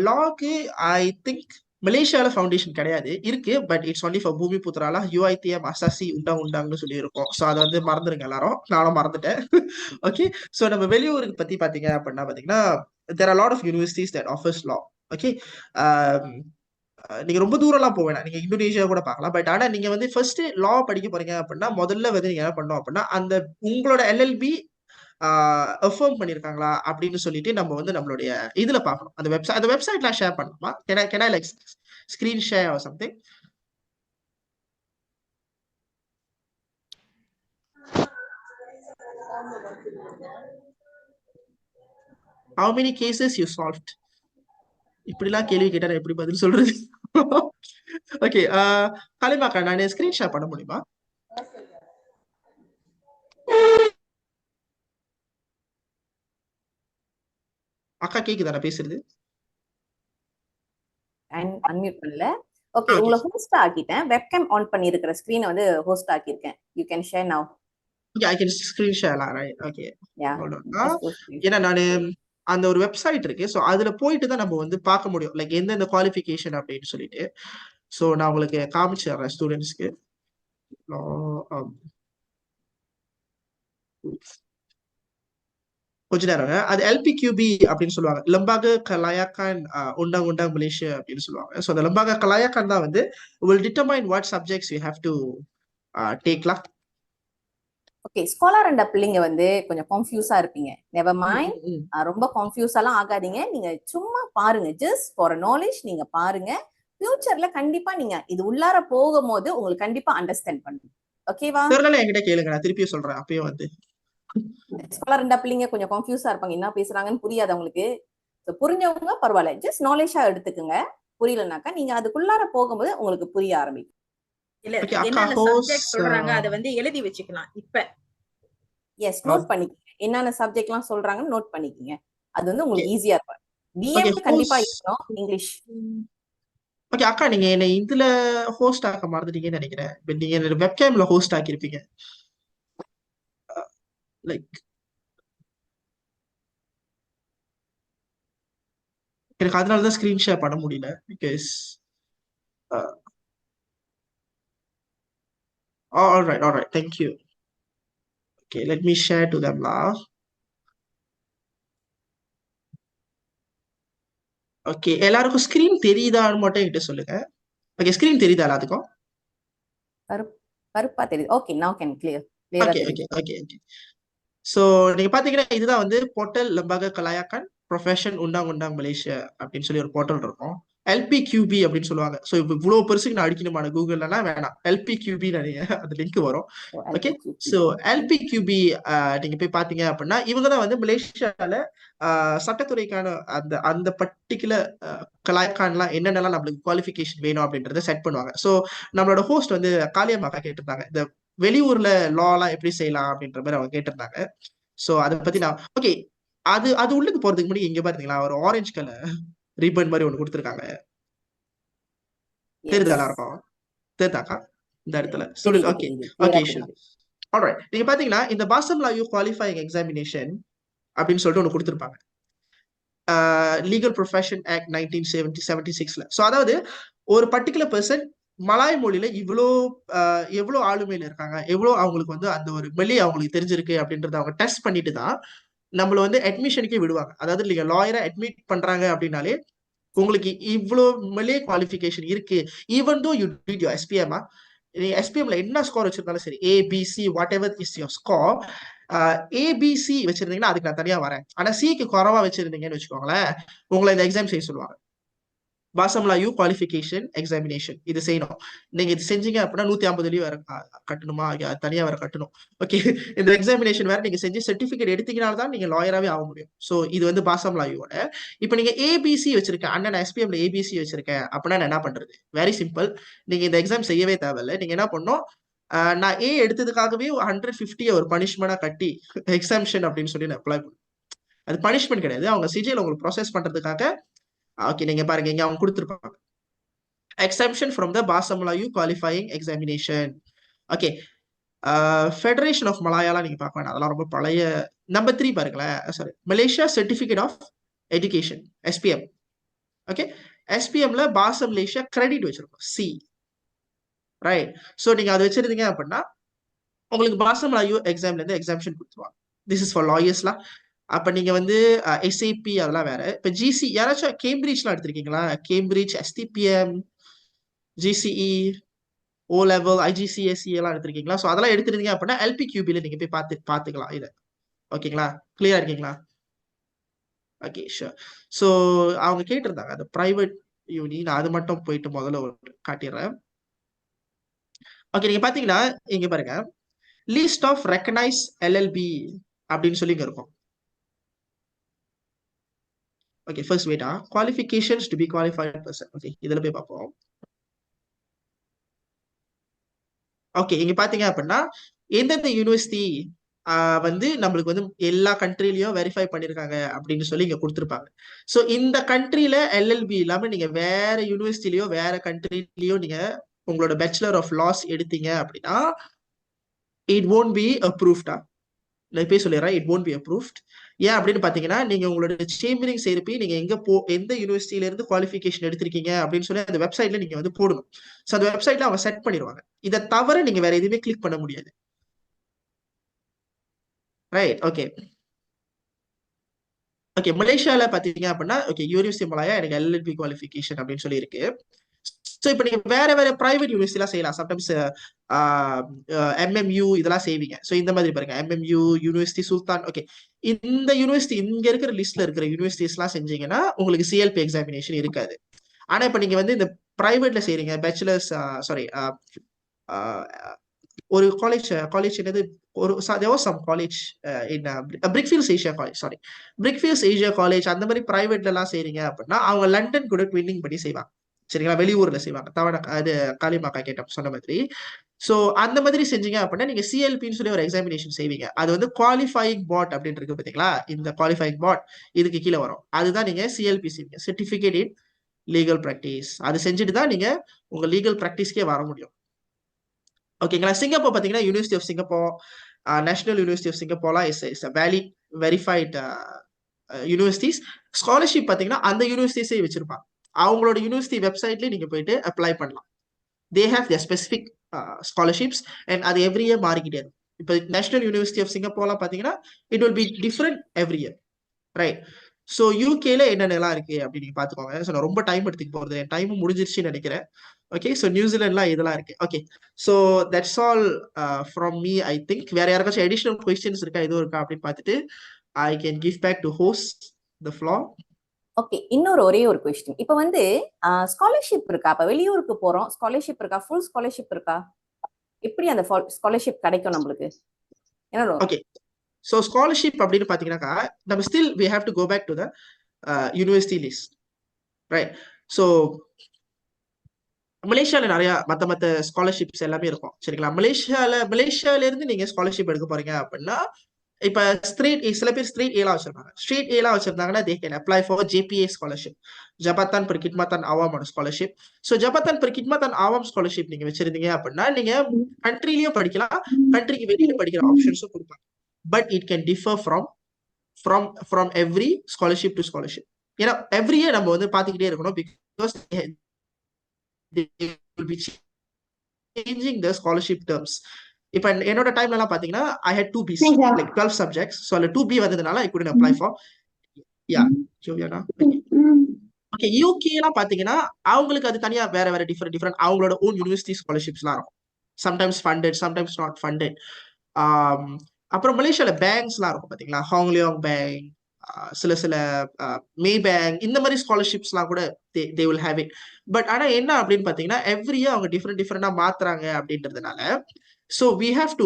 லாக்கு ஐ திங்க் மலேசியால ஃபவுண்டேஷன் கிடையாது, இருக்கு, பட் இட்ஸ் ஒன்லி ஃபார் பூமி புத்திராலா, UITM, அசாசி, உண்டாங்கன்னு சொல்லி இருக்கோம். ஸோ அதை வந்து மறந்துடுங்க எல்லாரும், நானும் மறந்துட்டேன். ஓகே, ஸோ நம்ம வெளியூருக்கு பத்தி பாத்தீங்க அப்படின்னா பாத்தீங்கன்னா there are a lot of universities that offers law. Okay, நீங்க ரொம்ப தூரம்லாம் போக வேணாம், நீங்க இந்தோனேஷியா கூட பார்க்கலாம். பட் ஆனா நீங்க வந்து ஃபர்ஸ்ட் லா படிக்க போறீங்க அப்படின்னா முதல்ல வந்து நீங்க என்ன பண்ணணும் அப்படின்னா அந்த உங்களோட LLB அஃபர்ம் பண்ணிருக்காங்களா அப்படின்னு சொல்லிட்டு நம்ம வந்து நம்மளுடைய இதுல பார்க்கணும். அந்த வெப்சைட்ல ஷேர் பண்ணலாமா? can I like screen share or something? How many cases you solved? இப்படிலாம் கேள்வி கேட்டா நான் எப்படி பதில் சொல்றது? ஓகே, கலிமாக்கா நான் ஸ்கிரீன் ஷேர் பண்ண முடியுமா? அக்கா கேக்குதா நான் பேசுறது? அன்மியூட் பண்ணல. ஓகே, உங்களை ஹோஸ்ட் ஆக்கிட்டேன். வெப்கேம் ஆன் பண்ணி இருக்கிற ஸ்கிரீனை வந்து ஹோஸ்ட் ஆக்கியிருக்கேன். யூ கேன் ஷேர் நவ. Okay, I can screen share right. Okay, ஏன்னா நானு அந்த ஒரு வெப்சைட் இருக்கு, ஸோ அதுல போயிட்டு தான் நம்ம வந்து பார்க்க முடியும் லைக் எந்தெந்த குவாலிஃபிகேஷன் அப்படின்னு சொல்லிட்டு. ஸோ நான் உங்களுக்கு காமிச்சிடுறேன் ஸ்டூடெண்ட்ஸ்க்கு. கொஞ்ச நேரம் அது LPQB அப்படின்னு சொல்லுவாங்க, லம்பாக கலாயாக்கான் உண்டாங் மலேசியா அப்படின்னு சொல்லுவாங்க. ஸோ அந்த லம்பாக கலாயாக்கான் தான் வந்து will determine what subjects you have to take. Okay, scholar and பிள்ளைங்க வந்து கொஞ்சம் கன்ஃபியூஸா இருப்பீங்க. நெவர் மைண்ட், ரொம்ப கன்ஃபியூஸாலாம் ஆகாதீங்க. நீங்க சும்மா பாருங்க, ஜஸ்ட் ஃபார் நாலேஜ் நீங்க பாருங்க. ஃபியூச்சர்ல கண்டிப்பா நீங்க இது உள்ளார போகும்போது உங்களுக்கு கண்டிப்பா அண்டர்ஸ்டாண்ட் பண்ணுங்க. ஓகேவா? தெரியல என்கிட்ட கேளுங்க, நான் திருப்பி சொல்றேன். அப்பயே வந்து ஸ்காலர் அண்ட் பிள்ளைங்க கொஞ்சம் கன்ஃபியூஸா இருப்பாங்க, என்ன பேசுறாங்கன்னு புரியாது அவங்களுக்கு. புரிஞ்சவங்க பரவாயில்ல, ஜஸ்ட் நாலேஜா எடுத்துக்கங்க. புரியலனாக்கா நீங்க அதுக்குள்ளார போகும்போது உங்களுக்கு புரிய ஆரம்பிக்கும். இல்ல என்னென்ன சப்ஜெக்ட் சொல்றாங்க அத வந்து எழுதி வச்சுக்கலாம். இப்ப எஸ், நோட் பண்ணிக்கங்க. என்னென்ன சப்ஜெக்ட்லாம் சொல்றாங்கன்னு நோட் பண்ணிக்கங்க. அது வந்து உங்களுக்கு ஈஸியா இருக்கும். பிஎம் கண்டிப்பா இருக்கணும், இங்கிலீஷ். ஓகே அக்கா, நீங்க என்ன இதுல ஹோஸ்ட் ஆக்க மறந்துட்டீங்கன்னு நினைக்கிறேன். நீங்க வெப்கேம்ல ஹோஸ்ட் ஆக்கிருப்பீங்க லைக். எனக்கு அதனாலதான் ஸ்கிரீன் ஷேர் பண்ண முடியல because all right, thank you. Okay, let me share to them now. Okay, எல்லாருக்கும் ஸ்கிரீன் தெரியுதான்னு மட்டும் என்கிட்ட சொல்லுங்க. ஓகே, ஸ்கிரீன் தெரியுதா எல்லாத்துக்கும்? கருப்பா தெரியுது. Okay, now can clear. Okay. So நீங்க பாத்தீங்கன்னா இதுதான் வந்து போர்ட்டல் லம்பாக கலாயாக்கான் ப்ரொஃபஷன் உண்டாங் மலேசியா அப்படின்னு சொல்லி ஒரு போர்ட்டல் இருக்கும். LPQB அப்படின்னு சொல்லுவாங்க. ஸோ இப்போ இவ்வளவு பெருசுக்கு நான் அடிக்கணுமான கூகுள்லாம் வேணாம், LPQB நிறைய அந்த லிங்க் வரும். ஓகே, ஸோ LPQB நீங்க போய் பாத்தீங்க அப்படின்னா இவங்க தான் வந்து மலேசியால சட்டத்துறைக்கான அந்த அந்த பர்டிகுலர் கலாய்கான்லாம் என்னென்னலாம் நம்மளுக்கு குவாலிஃபிகேஷன் வேணும் அப்படின்றத செட் பண்ணுவாங்க. ஸோ நம்மளோட ஹோஸ்ட் வந்து காளியம்மாக்கா கேட்டிருந்தாங்க, இந்த வெளியூர்ல லாலாம் எப்படி செய்யலாம் அப்படின்ற மாதிரி அவங்க கேட்டிருந்தாங்க. ஸோ அதை பத்தி நான் ஓகே, அது உள்ளுக்கு போறதுக்கு முன்னாடி இங்க பாத்தீங்களா ஒரு ஆரஞ்சு கலர் ரிப்பன் மாதிரி ஒண்ணு கொடுத்துருக்காங்க, தெரியுதா எல்லாருக்கும்? தெரியுதாக்கா இந்த இடத்துல? Okay okay sure. ஆல்ரைட், நீங்க பாத்தீங்கன்னா இந்த பாசம் லா யூ குவாலிஃபைங் எக்ஸாமினேஷன் அப்படின்னு சொல்லிட்டு ஒண்ணு கொடுத்துருப்பாங்க, லீகல் ப்ரொஃபஷன் ஆக்ட் 1976ல. ஸோ அதாவது ஒரு பர்டிகுலர் பர்சன் மலாய் மொழியில எவ்வளவு ஆளுமையில இருக்காங்க, எவ்வளவு அவங்களுக்கு வந்து அந்த ஒரு மொழி அவங்களுக்கு தெரிஞ்சிருக்கு அப்படின்றத அவங்க டெஸ்ட் பண்ணிட்டு தான் நம்மள வந்து அட்மிஷனுக்கே விடுவாங்க. அதாவது நீங்க லாயரை அட்மிட் பண்றாங்க அப்படின்னாலே உங்களுக்கு இவ்வளோ மொழி குவாலிஃபிகேஷன் இருக்கு. Even though you did your SPM, நீங்க SPMல என்ன ஸ்கோர் வச்சிருந்தாலும் சரி, ABC what ever is your score, ABC வச்சிருந்தீங்கன்னா அதுக்கு நான் தனியா வரேன். ஆனா சிக்கு குறைவா வச்சிருந்தீங்கன்னு வச்சுக்கோங்களேன், உங்களை இந்த எக்ஸாம் செய்ய சொல்லுவாங்க. பாசம்லா யூ குவாலிஃபிகேஷன் எக்ஸாமினேஷன் இது செய்யணும். நீங்க இது செஞ்சீங்க அப்படின்னா 150 வேற கட்டணுமா, தனியா வேற கட்டணும். ஓகே, இந்த எக்ஸாமினேஷன் வேற நீங்க செஞ்சு சர்டிபிகேட் எடுத்தீங்கனால்தான் நீங்க லாயராகவே ஆக முடியும். ஸோ இது வந்து பாசம்லா யூவோட. இப்போ நீங்க ABC வச்சிருக்கேன், அண்ணன் SPMல ABC வச்சிருக்கேன் அப்படின்னா நான் என்ன பண்றது? வெரி சிம்பிள், நீங்க இந்த எக்ஸாம் செய்யவே தேவையில்லை. நீங்க என்ன பண்ணணும், நான் எடுத்ததுக்காகவே 150 ஒரு பனிஷ்மெண்டா கட்டி எக்ஸாம்ஷன் அப்படின்னு சொல்லி நான் அப்ளை பண்ணுவேன். அது பனிஷ்மெண்ட் கிடையாது. அவங்க சிஜிஎல் உங்களுக்கு ப்ராசஸ் பண்றதுக்காக ஓகே நீங்க பாருங்க இங்க அவங்க கொடுத்துருப்பாங்க exemption from the Bahasa Melayu qualifying examination. Okay federation of மலாயாலாம் நீங்க பார்க்க வேண்டாம், அதெல்லாம் ரொம்ப பழைய. நம்பர் 3 பாருங்களேன், sorry, Malaysia certificate of education SPM. Okay, SPMல பாச மலேசியா கிரெடிட் வச்சிருக்கோம் C, ரைட். ஸோ நீங்க அதை வச்சிருந்தீங்க அப்படின்னா உங்களுக்கு பாசமலாயு எக்ஸாம்ல இருந்து எக்ஸாம்ஷன் கொடுத்துருவாங்க. திஸ் இஸ் ஃபார் லாயர்ஸ்லாம். அப்ப நீங்க வந்து SAP அதெல்லாம் வேற. இப்ப GC யாராச்சும் கேம்பிரிட்ஜ்லாம் எடுத்திருக்கீங்களா? Cambridge, STPM, GCE, O level, IGCSE எல்லாம் எடுத்திருக்கீங்களா? ஸோ அதெல்லாம் எடுத்திருந்தீங்க அப்படின்னா LPQBல நீங்க போய் பார்த்துக்கலாம் இதை. ஓகேங்களா, கிளியரா இருக்கீங்களா? Okay sure. ஸோ அவங்க கேட்டிருந்தாங்க அந்த பிரைவேட் யூனி, நான் அது மட்டும் போயிட்டு முதல்ல காட்டிடுறேன். ஓகே, நீங்க பாத்தீங்கன்னா இங்க பாருங்க லிஸ்ட் ஆஃப் ரெகனைஸ் LLB அப்படின்னு சொல்லி இங்க இருக்கும். ஓகே, ஃபர்ஸ்ட் வெயிட்டா qualifications to be qualified person. Okay, இதுல போய் பார்ப்போம். ஓகே, இங்க பாத்தீங்க அப்படின்னா எந்தெந்த யூனிவர்சிட்டி வந்து நம்மளுக்கு வந்து எல்லா கண்ட்ரிலயும் வெரிஃபை பண்ணிருக்காங்க அப்படின்னு சொல்லி இங்க கொடுத்துருப்பாங்க. ஸோ இந்த கண்ட்ரில LLB இல்லாம நீங்க வேற யூனிவர்சிட்டிலயோ வேற கண்ட்ரிலயோ நீங்க உங்களோட பேச்சுலர் ஆஃப் லாஸ் எடுத்தீங்க அப்படின்னா இட் won't be approved. நான் இப்பயே சொல்லிடுறேன், இட் won't be approved. ஏன் அப்படின்னு பாத்தீங்கன்னா நீங்க உங்களோட சேம்பரிங் சேர்ப்பி நீங்க எந்த யூனிவர்சிட்டியில இருந்து குவாலிஃபிகேஷன் எடுத்திருக்கீங்க அப்படின்னு சொல்லி அந்த வெப்சைட்ல நீங்க வந்து போடணும். ஸோ அந்த வெப்சைட்ல அவங்க செட் பண்ணிடுவாங்க. இதை தவிர நீங்க வேற எதுவுமே கிளிக் பண்ண முடியாது. ரைட். ஓகே ஓகே, மலேசியால பாத்தீங்க அப்படின்னா ஓகே யூனிவர்சிட்டி மலாயா எனக்கு LLB குவாலிஃபிகேஷன் அப்படின்னு சொல்லி இருக்கு. ஸோ இப்போ நீங்க வேற வேற பிரைவேட் யூனிவர்சிட்டிலாம் செய்யலாம். சம்டைம்ஸ் MMU இதெல்லாம் செய்வீங்க. ஸோ இந்த மாதிரி பாருங்க MMU, யூனிவர்சிட்டி சுல்தான். ஓகே, இந்த யூனிவர்சிட்டி இங்க இருக்கிற லிஸ்ட்ல இருக்கிற யூனிவர்சிட்டிஸ் எல்லாம் செஞ்சீங்கன்னா உங்களுக்கு CLP எக்ஸாமினேஷன் இருக்காது. ஆனா இப்ப நீங்க வந்து இந்த பிரைவேட்ல செய்றீங்க, பேச்சுலர்ஸ் சாரி ஒரு காலேஜ் என்னது ஒரு there was some college in Brickfields Asia College, sorry, Brickfields Asia College அந்த மாதிரி பிரைவேட்ல எல்லாம் செய்றீங்க அப்படின்னா அவங்க லண்டன் கூட ட்வின்னிங் பண்ணி செய்வாங்க. சரிங்களா, வெளியூர்ல செய்வாங்க. தவணை அது காளிமாக்கா கேட்ட சொன்ன மாதிரி. ஸோ அந்த மாதிரி செஞ்சீங்க அப்படின்னா நீங்க CLPன்னு சொல்லி ஒரு எக்ஸாமினேஷன் செய்வீங்க. அது வந்து குவாலிஃபைங் பாட் அப்படின்னு இருக்கு பாத்தீங்களா, இந்த குவாலிஃபைங் பாட் இதுக்கு கீழே வரும். அதுதான் நீங்க CLP செய்வீங்க, சர்டிபிகேட் இன் லீகல் பிராக்டிஸ். அது செஞ்சுட்டு தான் நீங்க உங்க லீகல் பிராக்டிஸ்க்கே வர முடியும். ஓகேங்களா. சிங்கப்பூர் பாத்தீங்கன்னா university of Singapore, national university of சிங்கப்பூர்லாம் is valid verified universities. Scholarship பாத்தீங்கன்னா அந்த யூனிவர்சிட்டிஸே வச்சிருப்பாங்க. அவங்களோட யூனிவர்சிட்டி வெப்சைட்லயே நீங்க போயிட்டு அப்ளை பண்ணலாம். They have their specific scholarships and அது எவ்ரி இயர் மாறிக்கிட்டே இருக்கும். இப்போ நேஷனல் யூனிவர்சிட்டி ஆஃப் சிங்கப்பூர்லாம் பாத்தீங்கன்னா it will be different every year, right. So யூகேல என்னென்னலாம் இருக்கு அப்படின்னு நீங்க பாத்துக்கோங்க. ஸோ நான் ரொம்ப டைம் எடுத்துக்க போறது, என் டைம் முடிஞ்சிருச்சுன்னு நினைக்கிறேன். ஓகே, ஸோ நியூசிலாண்ட்லாம் இதெல்லாம் இருக்கு. Okay, so that's all from me. I think வேற யாருக்காச்சும் அடிஷனல் கொஸ்டின்ஸ் இருக்கா, எதுவும் இருக்கா அப்படின்னு பார்த்துட்டு I can give back to host the floor. Okay, இன்னொரு ஒரே ஒரு கொஸ்டின். இப்போ வந்து ஸ்காலர்ஷிப் இருக்கா? அப்ப வெளியூருக்கு போறோம், ஸ்காலர்ஷிப் இருக்கா? ஃபுல் ஸ்காலர்ஷிப் இருக்கா? எப்படி அந்த ஸ்காலர்ஷிப் கிடைக்கும் நம்மளுக்கு? ஓகே, ஸோ ஸ்காலர்ஷிப் அப்படின்னு பாத்தீங்கன்னாக்கா நம்ம still we have to go back to the university list, right. So மலேசியால நிறைய மத்த ஸ்காலர்ஷிப்ஸ் எல்லாமே இருக்கும். சரிங்களா, மலேசியால இருந்து நீங்க ஸ்காலர்ஷிப் எடுக்க போறீங்க அப்படின்னா இப்ப சில பேர் ஸ்ட்ரீட் ஏலாம் வச்சிருக்காங்க. ஸ்ட்ரீட் ஏலாம் வச்சிருந்தாங்கன்னா they can apply for JPA scholarship, Jabatan Perkhidmatan Awam scholarship. So Jabatan Perkhidmatan Awam scholarship நீங்க வச்சிருந்தீங்க அப்படின்னா நீங்க கண்ட்ரிலயும் படிக்கலாம், கண்ட்ரிக்கு வெளியில படிக்கிற ஆப்ஷன்ஸும் கொடுப்பாங்க. But it can differ from every scholarship to scholarship. ஏன்னா எவ்ரி இயர் நம்ம வந்து பாத்துக்கிட்டே இருக்கணும், because they will be changing the scholarship terms. இப்ப என்னோட டைம்ல எல்லாம் பாத்தீங்கன்னா I had 2 Bs, like 12 subjects. So அதுல 2B வந்ததுனால I couldn't apply for Joviana. Okay, UK எல்லாம் பாத்தீங்கன்னா அவங்களுக்கு அது தனியா வேற டிஃபரெண்ட் அவங்களோட ஓன் யூனிவர்சிட்டி ஸ்காலர்ஷிப்ஸ் எல்லாம் இருக்கும். Sometimes funded, sometimes not funded. அப்புறம் மலேசியால பேங்க்ஸ் எல்லாம் இருக்கும் பாத்தீங்களா, ஹாங் லியோங் பேங்க், சில மே பேங்க், இந்த மாதிரி ஸ்காலர்ஷிப்ஸ் எல்லாம் கூட they will have it. But ஆனா என்ன அப்படின்னு பாத்தீங்கன்னா எவ்ரி இயர் அவங்க டிஃபரெண்டா மாத்துறாங்க அப்படின்றதுனால so we have to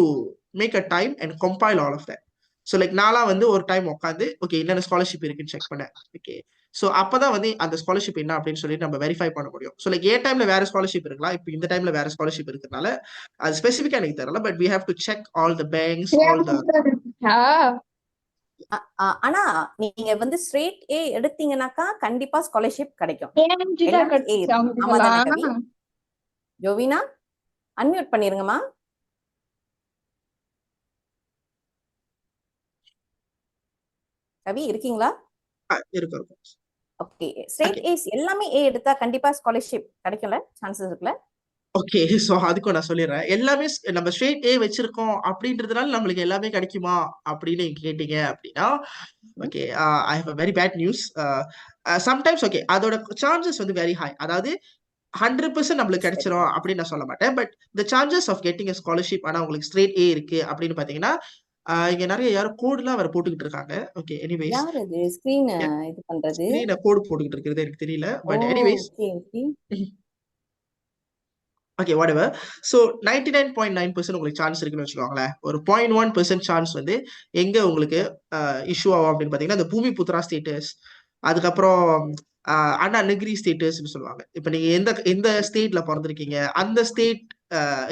make a time and compile all of that. So like நான்லாம் வந்து ஒரு டைம் உட்காந்து ஓகே என்னென்ன ஸ்காலர்ஷிப் இருக்குன்னு செக் பண்ணேன். ஓகே, ஸோ அப்பதான் வந்து அந்த ஸ்காலர்ஷிப் என்ன அப்படின்னு சொல்லிட்டு நம்ம வெரிஃபை பண்ண முடியும். ஸோ லைக் டைம்ல வேற ஸ்காலர்ஷிப் இருக்கலாம், இப்போ இந்த டைம்ல வேற ஸ்காலர்ஷிப் இருக்கிறதுனால அது ஸ்பெசிஃபிக்கா எனக்கு தெரியல. But we have to check all the banks, all the ஆனா நீங்க வந்து ஸ்ட்ரெயிட் ஏ எடுத்தீங்கன்னாக்கா கண்டிப்பா ஸ்காலர்ஷிப் கிடைக்கும். ஏன்ஜிதா எல்லாமே ஏ கிடைச்சிச்சு இருக்கும். ஆமா தானே கவி? அவங்களுக்கெல்லாம். ஜோவினா அன்மியூட் பண்ணிருங்கம்மா. கவி இருக்கீங்களா? இருக்கும் இருக்கும். ஓகே, ஸ்ட்ரெயிட் ஓகே ஏஸ் எல்லாமே ஏ எடுத்தா கண்டிப்பா ஸ்காலர்ஷிப் கிடைக்கும்ல, சான்சஸ் இருக்குல்ல? ஓகே ஸோ அதுக்கும் நான் சொல்லிடுறேன். எல்லாமே நம்ம ஸ்ட்ரெயிட் ஏ வச்சிருக்கோம் அப்படின்றதுனால நம்மளுக்கு எல்லாமே கிடைக்குமா அப்படின்னு கேட்டீங்க அப்படின்னா, okay I have very bad news. Sometimes okay அதோட சான்சஸ் வந்து வெரி ஹை. அதாவது 100% நம்மளுக்கு சரி, கிடைச்சிரும் அப்படின்னு நான் சொல்ல மாட்டேன். But the chances of getting a scholarship ஆனா உங்களுக்கு ஸ்ட்ரெயிட் ஏ இருக்கு அப்படின்னு பாத்தீங்கன்னா, இங்க நிறைய யாரும் கோடுலாம் வேற போட்டுக்கிட்டு இருக்காங்க. ஓகே எனிவேஸ் யார் அது ஸ்கிரீன் இது பண்றது? ஸ்கிரீன்ல கோடு போட்டுக்கிட்டு இருக்கிறது எனக்கு தெரியல. Oh but anyways okay okay. Okay whatever. So 99.9% உங்களுக்கு சான்ஸ் இருக்குன்னு வச்சுக்கோங்களேன். ஒரு 0.1% சான்ஸ் வந்து எங்க உங்களுக்கு இஷ்யூ ஆகும் அப்படின்னு பாத்தீங்கன்னா, இந்த பூமி புத்ரா ஸ்டேட்டஸ், அதுக்கப்புறம் அண்ணா நெகிரி ஸ்டேட்டஸ்ன்னு சொல்லுவாங்க. இப்ப நீங்க எந்த எந்த ஸ்டேட்ல பிறந்திருக்கீங்க, அந்த ஸ்டேட்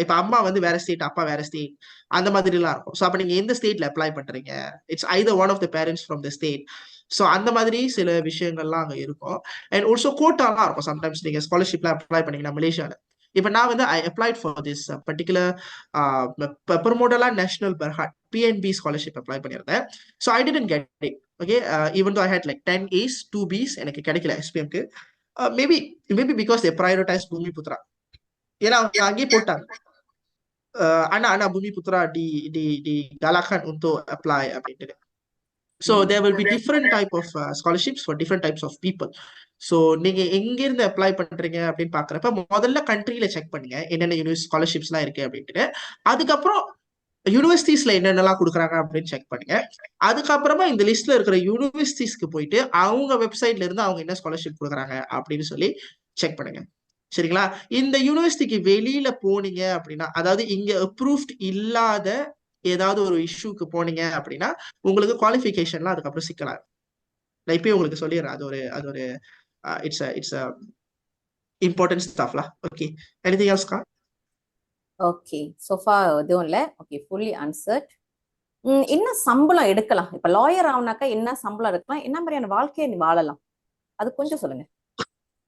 இப்ப அம்மா வந்து வேற ஸ்டேட், அப்பா வேற ஸ்டேட், அந்த மாதிரி எல்லாம் இருக்கும். ஸோ அப்ப நீங்க எந்த ஸ்டேட்ல அப்ளை பண்றீங்க, it's either one of the parents from the state. So அந்த மாதிரி சில விஷயங்கள்லாம் அங்க இருக்கும். அண்ட் ஆல்சோ கோட்டாலாம் இருக்கும். சம்டைம்ஸ் நீங்க ஸ்காலர்ஷிப்ல அப்ளை பண்ணீங்கன்னா மலேசியால. இப்ப நான் வந்து I applied for this particular Permodalan National Berhad PNB scholarship apply பண்ணியிருந்தேன். So I didn't get it. Okay even though I had like 10 A's 2 B's எனக்கு கிடைக்கல SPMக்கு. மேபி பிகாஸ் தே ப்ரையோரிட்டைஸ் பூமி புத்ரா. ஏன்னா அவங்க அங்கேயே போட்டாங்க anak-anak Bumi Putra digalakkan untuk apply அப்படின்ட்டு. So there will be different type of scholarships for different types of people. So நீங்க எங்க இருந்து அப்ளை பண்றீங்க அப்படின்னு பாக்குறப்ப முதல்ல கண்ட்ரியில செக் பண்ணுங்க என்னென்ன ஸ்காலர்ஷிப்ஸ் எல்லாம் இருக்கு அப்படின்ட்டு. அதுக்கப்புறம் யூனிவர்சிட்டிஸ்ல என்னென்னலாம் கொடுக்குறாங்க அப்படின்னு செக் பண்ணுங்க. அதுக்கப்புறமா இந்த லிஸ்ட்ல இருக்கிற யூனிவர்சிட்டிஸ்க்கு போயிட்டு அவங்க வெப்சைட்ல இருந்து அவங்க என்ன ஸ்காலர்ஷிப் கொடுக்குறாங்க அப்படின்னு சொல்லி செக் பண்ணுங்க. சரிங்களா? இந்த யூனிவர்சிட்டிக்கு வெளியில போனீங்க அப்படின்னா, அதாவது இங்க அப்ரூவ்ட் இல்லாத ஏதாவது ஒரு இஷ்யூக்கு போனீங்க அப்படின்னா உங்களுக்கு குவாலிஃபிகேஷன்லாம் அதுக்கப்புறம் சிக்கலாம். நான் இப்பயே உங்களுக்கு சொல்லிடுறேன். அது ஒரு இட்ஸ் இம்பார்ட்டன்ட் ஸ்டஃப்லாம். ஓகே எனிதிங் எல்ஸ்க்கா? ஓகே சோஃபா எதுவும் இல்லை. Okay fully answered. என்ன சம்பளம் எடுக்கலாம்? இப்ப லாயர் ஆகுனாக்கா என்ன சம்பளம் எடுக்கலாம்? என்ன மாதிரியான வாழ்க்கையை நீ வாழலாம்? அது கொஞ்சம் சொல்லுங்க.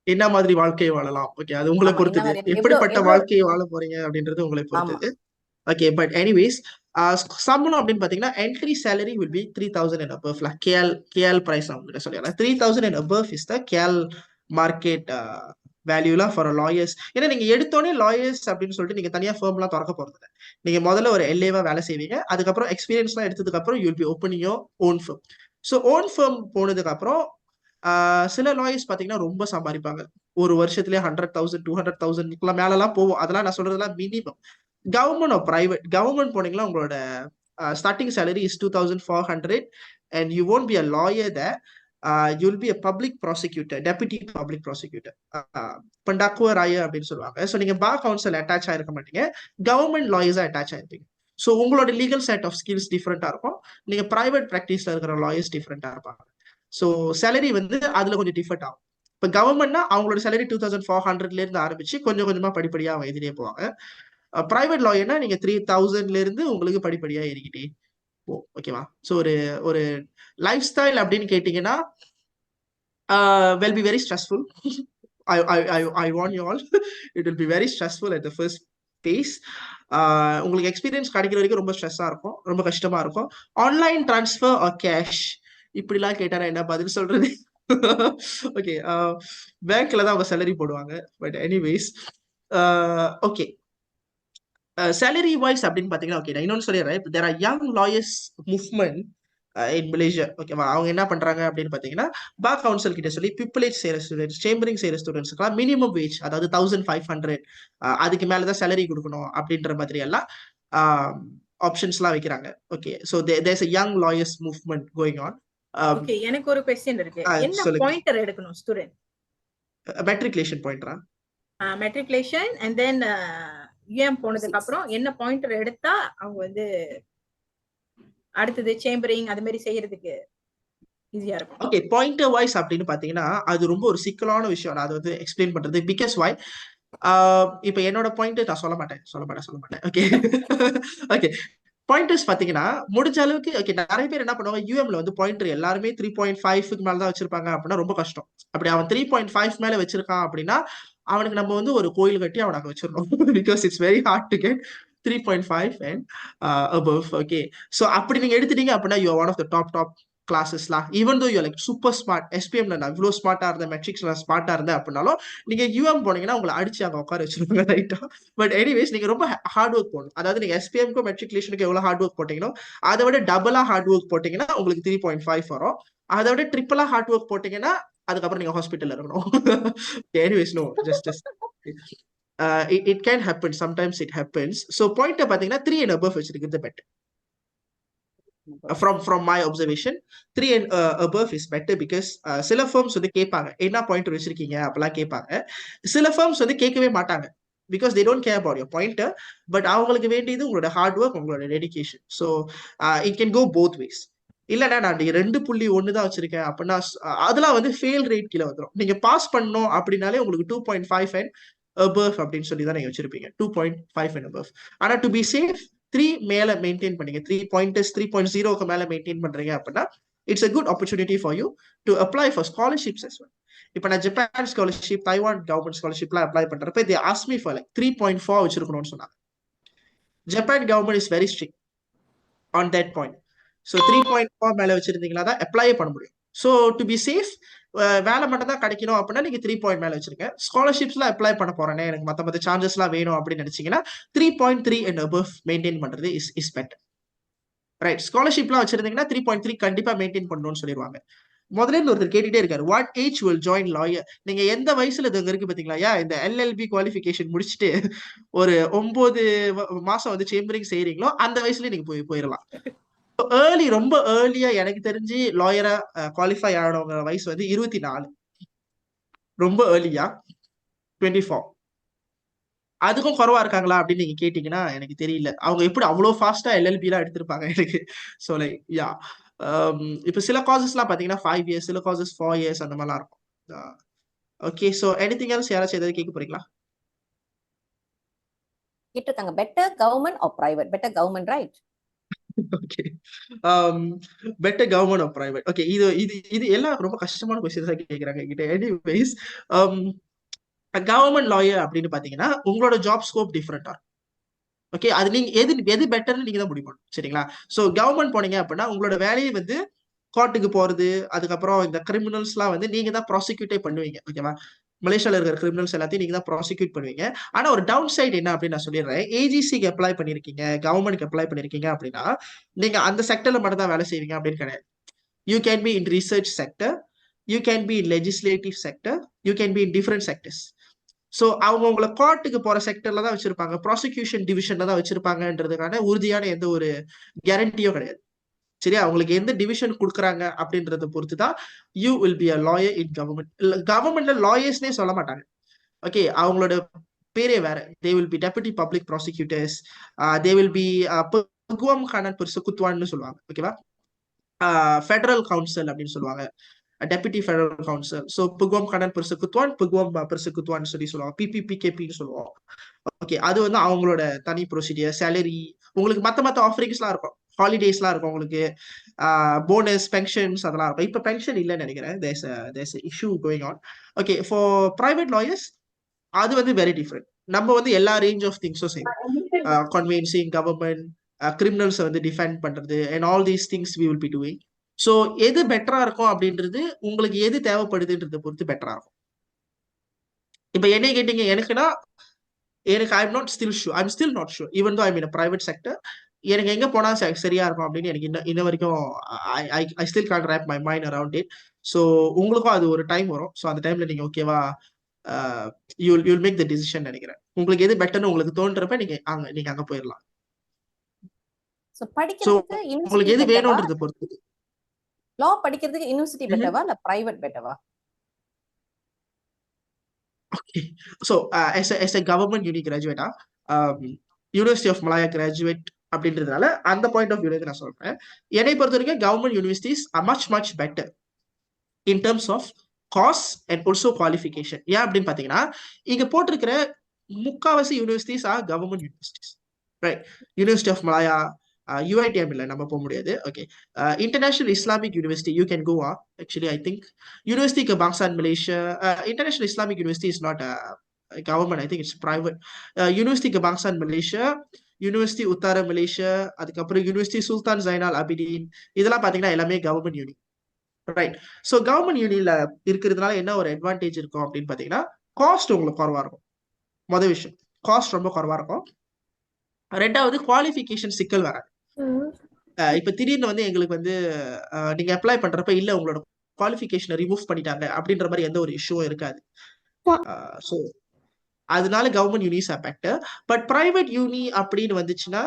என்ன மாதிரி வாழ்க்கையை வாழலாம்? ஓகே அது உங்களை ஆமா, என்ன பொறுத்தது. மாதிரி எப்படிப்பட்ட எவ்வளவு வாழ்க்கையை வாழ போறீங்க அப்படின்றது உங்களை ஆமா பொறுத்தது. ஓகே பட் எனிவேஸ் சம்பளம் அப்படின்னு பாத்தீங்கன்னா entry salary will be 3,000 and above. KL price நான் உங்ககிட்ட சொல்லிடுறேன். 3,000 and above is the KL market வேல்யூலாம் ஃபார் லாயர்ஸ். ஏன்னா நீங்க எடுத்தோடனே லாயர்ஸ் அப்படின்னு சொல்லிட்டு நீங்க தனியா ஃபர்ம்லாம் திறக்க போறது இல்லை. நீங்க முதல்ல ஒரு LA-வா வேலை செய்வீங்க. அதுக்கப்புறம் எக்ஸ்பீரியன்ஸ்லாம் எடுத்ததுக்கு அப்புறம் you will be opening your own firm. So own firm போனதுக்கு அப்புறம் சில லாயர்ஸ் பாத்தீங்கன்னா ரொம்ப சம்பாதிப்பாங்க. ஒரு வருஷத்துலயே 100,000 200,000 மேலலாம் போவோம். அதெல்லாம் நான் சொல்றதெல்லாம் minimum. Government R private, government போனீங்கன்னா உங்களோட starting salary is 2,400 and you won't be a lawyer there. You'll be a public prosecutor, deputy public prosecutor, pendakwa raya அப்படின்னு சொல்லுவாங்க. ஸோ நீங்க பார் கவுன்சில் அட்டாச் ஆயிருக்க மாட்டீங்க, கவர்மெண்ட் லாயர்ஸா அட்டாச் ஆயிருப்பீங்க. ஸோ உங்களோட legal set of skills டிஃப்ரெண்டா இருக்கும். நீங்க private ப்ராக்டிஸ்ல இருக்கிற லாயர்ஸ் டிஃப்ரெண்டா இருப்பாங்க. ஸோ சேலரி வந்து அதுல கொஞ்சம் டிஃபரெண்ட் ஆகும். இப்போ கவர்மெண்ட்னா அவங்களோட சேலரி 2,400 இருந்து ஆரம்பிச்சு கொஞ்சம் கொஞ்சமா படிப்படியா அவங்க எதிரே போவாங்க. பிரைவேட் லாயர்னா நீங்க 3,000 இருந்து உங்களுக்கு படிப்படியா ஏறிக்கிட்டே ஓகேவா? ஸோ ஒரு லைஃப் ஸ்டைல் அப்படின்னு கேட்டீங்கன்னா will be very stressful. I warn you all. It will be very stressful at the first phase. உங்களுக்கு எக்ஸ்பீரியன்ஸ் கிடைக்கிற வரைக்கும் ரொம்ப ஸ்ட்ரெஸ்ஸா இருக்கும், ரொம்ப கஷ்டமா இருக்கும். ஆன்லைன் டிரான்ஸ்ஃபர் ஆர் கேஷ் இப்படிலாம் கேட்டாரா என்ன பதில் சொல்றது? ஓகே பேங்க்ல தான் அவங்க சேலரி போடுவாங்க. But anyways okay salary wise அப்படின்னு பாத்தீங்கன்னா ஓகே நான் இன்னொன்னு சொல்லிடுறேன். There are young lawyers movement in Malaysia. ஓகேவா? அவங்க என்ன பண்றாங்க அப்படின்னு பாத்தீங்கன்னா பார் கவுன்சில் கிட்ட சொல்லி பிப்பிளேஜ் செய்யற ஸ்டூடெண்ட்ஸ், சேம்பரிங் செய்யற ஸ்டூடெண்ட்ஸ்க்குலாம் மினிமம் வேஜ், அதாவது 1,500 அதுக்கு மேலதான் சேலரி கொடுக்கணும் அப்படின்ற மாதிரி எல்லாம் ஆப்ஷன்ஸ் எல்லாம் வைக்கிறாங்க. Okay so there's a young lawyers movement going on. Okay எனக்கு ஒரு क्वेश्चन இருக்கு. என்ன பாயிண்டர் எடுக்கணும் ஸ்டூடண்ட்? மெட்ரிகுலேஷன் பாயிண்டரா? மெட்ரிகுலேஷன் அண்ட் தென் UM போனதுக்கு அப்புறம் என்ன பாயிண்டர் எடுத்தா அவங்க வந்து அடுத்தது சேம்பரிங் அது மாதிரி செய்யறதுக்கு ஈஸியா இருக்கும்? ஓகே பாயிண்டர் வைஸ் அப்படின்னு பாத்தீங்கன்னா அது ரொம்ப ஒரு சிக்கலான விஷயம். நான் அதை வந்து எக்ஸ்பிளைன் பண்றது பிகாஸ் வை இப்ப என்னோட பாயிண்ட் நான் சொல்ல மாட்டேன். ஓகே ஓகே பாயிண்டர்ஸ் பாத்தீங்கன்னா முடிஞ்ச அளவுக்கு ஓகே நிறைய பேர் என்ன பண்ணுவாங்க யூஎம்ல வந்து பாயிண்டர் எல்லாருமே 3.5 மேல தான் வச்சிருப்பாங்க அப்படின்னா ரொம்ப கஷ்டம். அப்படி அவன் 3.5 மேல வச்சிருக்கான் அப்படின்னா அவனுக்கு நம்ம வந்து ஒரு கோயில் கட்டி அவனுக்கு வச்சிடணும். Because it's very hard to get 3.5 and above. Okay so அப்படி நீங்க எடுத்துட்டீங்க அப்படின்னா you one of the top கிளாஸஸ்லாம் even though you like super smart எஸ்பிஎம்ல நான் இவ்வளோ ஸ்மார்ட்டா இருந்தேன் மெட்ரிக்ஸ்ல ஸ்மார்ட்டா இருந்தேன் அப்படின்னாலும் நீங்க யூஎம் போனீங்கன்னா உங்களை அடிச்சு அங்க உட்கார வச்சிருப்பாங்க ரைட்டா. பட் எனிவேஸ் நீங்க ரொம்ப ஹார்ட் ஒர்க் போடணும். அதாவது நீங்க எஸ்பிஎம்க்கும் மெட்ரிகுலேஷனுக்கு எவ்வளவு ஹார்ட் ஒர்க் போட்டீங்களோ அதை விட டபுளா ஹார்ட் ஒர்க் போட்டீங்கன்னா உங்களுக்கு 3.5 வரும். அதை விட ட்ரிபிளா ஹார்ட் ஒர்க் போட்டீங்கன்னா அதுக்கப்புறம் நீங்க ஹாஸ்பிட்டல் இருக்கணும். Anyways no just it can happen, sometimes it happens. So point பாத்தீங்கன்னா 3 and above வச்சிருக்கிறது better. From my observation 3 and above is better because சில firms வந்து கேட்பாங்க என்ன பாயிண்டர் வச்சிருக்கீங்க அப்பெல்லாம் கேட்பாங்க. சில firms வந்து கேட்கவே மாட்டாங்க because they don't care about your pointer, but அவங்களுக்கு வேண்டியது உங்களோட ஹார்ட் ஒர்க் உங்களோட dedication. So it can go both ways. இல்லைன்னா நான் 2.1 தான் வச்சிருக்கேன் அப்படின்னா அதெல்லாம் வந்து ஃபெயில் ரேட் கீழே வந்துடும். நீங்க பாஸ் பண்ணணும் அப்படின்னாலே உங்களுக்கு 2.5 and above அப்படின்னு சொல்லி தான் நீங்க வச்சிருப்பீங்க 2.5 and above. ஆனா டு பி சேஃப் 3 மேல மெயின்டைன் பண்ணீங்க 3 pointers 3.0க்கு மேல மெயின்டைன் பண்றீங்க அப்படின்னா it's a good opportunity for you to apply for scholarships as well. இப்போ நான் ஜப்பான் ஸ்காலர்ஷிப் தைவான் கவர்மெண்ட் ஸ்காலர்ஷிப்லாம் அப்ளை பண்றப்ப they asked me for like 3.4 வச்சிருக்கணும்னு சொன்னாங்க. Japan government is very strict on that point. So 3.4 மேல வச்சிருந்தீங்கன்னா தான் apply பண்ண முடியும். ஸோ டு பி சேஃப் வேலை மட்டும் தான் கிடைக்கணும் அப்படின்னா நீங்க 3 மேல வச்சிருக்கேன். ஸ்காலர்ஷிப்ஸ்லாம் அப்ளை பண்ண போறேனே எனக்கு மத்த சார்ஜஸ்லாம் வேணும் அப்படின்னு நினைச்சீங்கன்னா 3.3 and above மெயின்டைன் பண்றது இஸ் பெட்டர் ரைட். ஸ்காலர்ஷிப்லாம் வச்சிருந்தீங்கன்னா 3.3 கண்டிப்பா மெயின்டைன் பண்ணணும்னு சொல்லிடுவாங்க. முதல்ல ஒருத்தர் கேட்டுட்டே இருக்காரு what age will join lawyer. நீங்க எந்த வயசுல இது இருக்கு பாத்தீங்களா இந்த எல்எல்பி குவாலிஃபிகேஷன் முடிச்சுட்டு ஒரு 9 மாசம் வந்து சேம்பரிங் செய்யறீங்களோ அந்த வயசுல நீங்க போயிடலாம். ஏர்லி ரொம்ப ஏர்லியா எனக்கு தெரிஞ்சு லாயரா குவாலிஃபை ஆனவங்க வயசு வந்து 24. ரொம்ப ஏர்லியா 24. அதுக்கும் குறவா இருக்காங்களா அப்படின்னு நீங்க கேட்டீங்கன்னா எனக்கு தெரியல. அவங்க எப்படி அவ்வளவு ஃபாஸ்டா எல்எல்பி எல்லாம் எடுத்திருப்பாங்க எனக்கு. ஸோ லைக் யா இப்போ சில காசஸ்லாம் பாத்தீங்கன்னா 5 years, சில காசஸ் 4 years அந்த மாதிரிலாம் இருக்கும். ஓகே ஸோ எனிதிங் எல்ஸ் யாராச்சும் ஏதாவது கேட்க போறீங்களா? கேட்டிருக்காங்க better government R private. Better government right. Okay better government R private. Okay இது எல்லாம் ரொம்ப கஷ்டமான கொஸ்டின்ஸ் தான் கேக்குறாங்க கிட்ட. எனிவேஸ் கவர்மெண்ட் லாயர் அப்படின்னு பாத்தீங்கன்னா உங்களோட ஜாப் ஸ்கோப் டிஃப்ரெண்டா. ஓகே அது நீங்க எது பெட்டர்னு நீங்க தான் முடிவு பண்ணணும் சரிங்களா. ஸோ கவர்மெண்ட் போனீங்க அப்படின்னா உங்களோட வேலையை வந்து கோர்ட்டுக்கு போறது அதுக்கப்புறம் இந்த கிரிமினல்ஸ் எல்லாம் வந்து நீங்க தான் ப்ராசிக்யூட்டே பண்ணுவீங்க. ஓகேவா மலேசியால இருக்கிற கிரிமினல்ஸ் எல்லாத்தையும் நீங்க தான் ப்ராசிக்யூட் பண்ணுவீங்க. ஆனா ஒரு டவுன் சைடு என்ன அப்படின்னு நான் சொல்லிடுறேன். ஏஜிசிக்கு அப்ளை பண்ணிருக்கீங்க கவர்மெண்ட்க்கு அப்ளை பண்ணிருக்கீங்க அப்படின்னா நீங்க அந்த செக்டர்ல மட்டும் தான் வேலை செய்வீங்க அப்படின்னு கிடையாது. You can be in research sector, you can be in legislative sector, you can be in different sectors. So அவங்க உங்களை கோர்ட்டுக்கு போற செக்டர்ல தான் வச்சிருப்பாங்க, ப்ராசிக்யூஷன் டிவிஷன்ல தான் வச்சிருப்பாங்கன்றதுக்கான உறுதியான எந்த ஒரு கேரண்டியோ கிடையாது சரியா. அவங்களுக்கு எந்த டிவிஷன் கொடுக்குறாங்க அப்படின்றத பொறுத்து தான் you will be a lawyer in government. கவர்மெண்ட்ல லாயர்ஸ்னே சொல்ல மாட்டாங்க. ஓகே அவங்களோட பேரே வேற. They will be deputy public prosecutors, they will be பெகுவம் கானன் பெர்செகுத்வான்னு சொல்லுவாங்க. ஓகேவா ஃபெடரல் கவுன்சில் அப்படின்னு சொல்லுவாங்க, டெபுட்டி ஃபெடரல் கவுன்சில். ஸோ பெகுவம் கானன் பெர்செகுத்வான் பெகுவம் பெர்செகுத்வான்னு சொல்லுவாங்க, பிபிபிகேபின்னு சொல்லுவோம். ஓகே அது வந்து அவங்களோட தனி ப்ரொசீஜர். சேலரி உங்களுக்கு மத்த ஆஃபரிங்ஸ்லாம் இருக்கும், ஹாலிடேஸ்லாம் இருக்கும், உங்களுக்கு போனஸ் பென்ஷன்ஸ் அதெல்லாம் இருக்கும். இப்போ பென்ஷன் இல்லைன்னு நினைக்கிறேன். There's issue going on. Okay for private lawyers அது வந்து வெரி டிஃப்ரெண்ட். நம்ம வந்து எல்லா ரேஞ்ச் ஆஃப் திங்ஸும் செய்வோம். கன்வென்சிங் கவர்மெண்ட், கிரிமினல்ஸை வந்து டிஃபெண்ட் பண்றது and all these things we will be doing. So எது பெட்டரா இருக்கும் அப்படின்றது உங்களுக்கு எது தேவைப்படுதுன்றதை பொறுத்து பெட்டரா இருக்கும். இப்போ என்ன கேட்டீங்க எனக்குன்னா எனக்கு I'm still not sure even though I mean private sector. எனக்கு எங்க போனா சரியா இருக்கும் அப்படின்னு எனக்கு இன்ன வரைக்கும் I still can't wrap my mind around it. So உங்களுக்கும் அது ஒரு டைம் வரும். ஸோ அந்த டைம்ல நீங்க ஓகேவா யூல் மேக் த டிசிஷன் நினைக்கிறேன். உங்களுக்கு எது பெட்டர்னு உங்களுக்கு தோன்றப்ப நீங்க அங்க போயிடலாம். சோ படிக்கிறதுக்கு உங்களுக்கு எது வேணும்ன்றத பொறுத்து. லா படிக்கிறதுக்கு யுனிவர்சிட்டி பெட்டவா இல்ல private பெட்டவா? Okay. So as a government uni graduate, University of Malaya graduate அப்படின்றதுனால அந்த பாயிண்ட் ஆஃப் வியூல நான் சொல்றேன். என்னை பொறுத்த வரைக்கும் government universities are much better in terms of cost and also qualification. ஏன் அப்படின்னு பாத்தீங்கன்னா இங்க போட்டிருக்கிற முக்காவாசி universities are government universities right. University of Malaya, UITM இல்ல நம்ம போக முடியாது. Okay, international Islamic university you can go actually. I think university Kebangsaan Malaysia, international Islamic university is not government, I think it's private. University Kebangsaan Malaysia, university Utara Malaysia, அதுக்கப்புறம் university Sultan Zainal Abidin, இதெல்லாம் பாத்தீங்கன்னா எல்லாமே government யூனி, right? So government யூனியில இருக்கிறதுனால என்ன ஒரு advantage இருக்கும் அப்படின்னு பாத்தீங்கன்னா, காஸ்ட் உங்களுக்கு குறவா இருக்கும். முதல் விஷயம், காஸ்ட் ரொம்ப குறவா இருக்கும். ரெண்டாவது, குவாலிஃபிகேஷன் சிக்கல் வராது. இப்ப திடீர்னு வந்து எங்களுக்கு வந்து நீங்க அப்ளை பண்றப்ப இல்ல உங்களோட குவாலிஃபிகேஷனை ரிமூவ் பண்ணிட்டாங்க அப்படின்ற மாதிரி எந்த ஒரு இஷ்யூவும் இருக்காது. ஸோ அதனால government unis better. But private uni அப்படின்னு வந்துச்சுன்னா,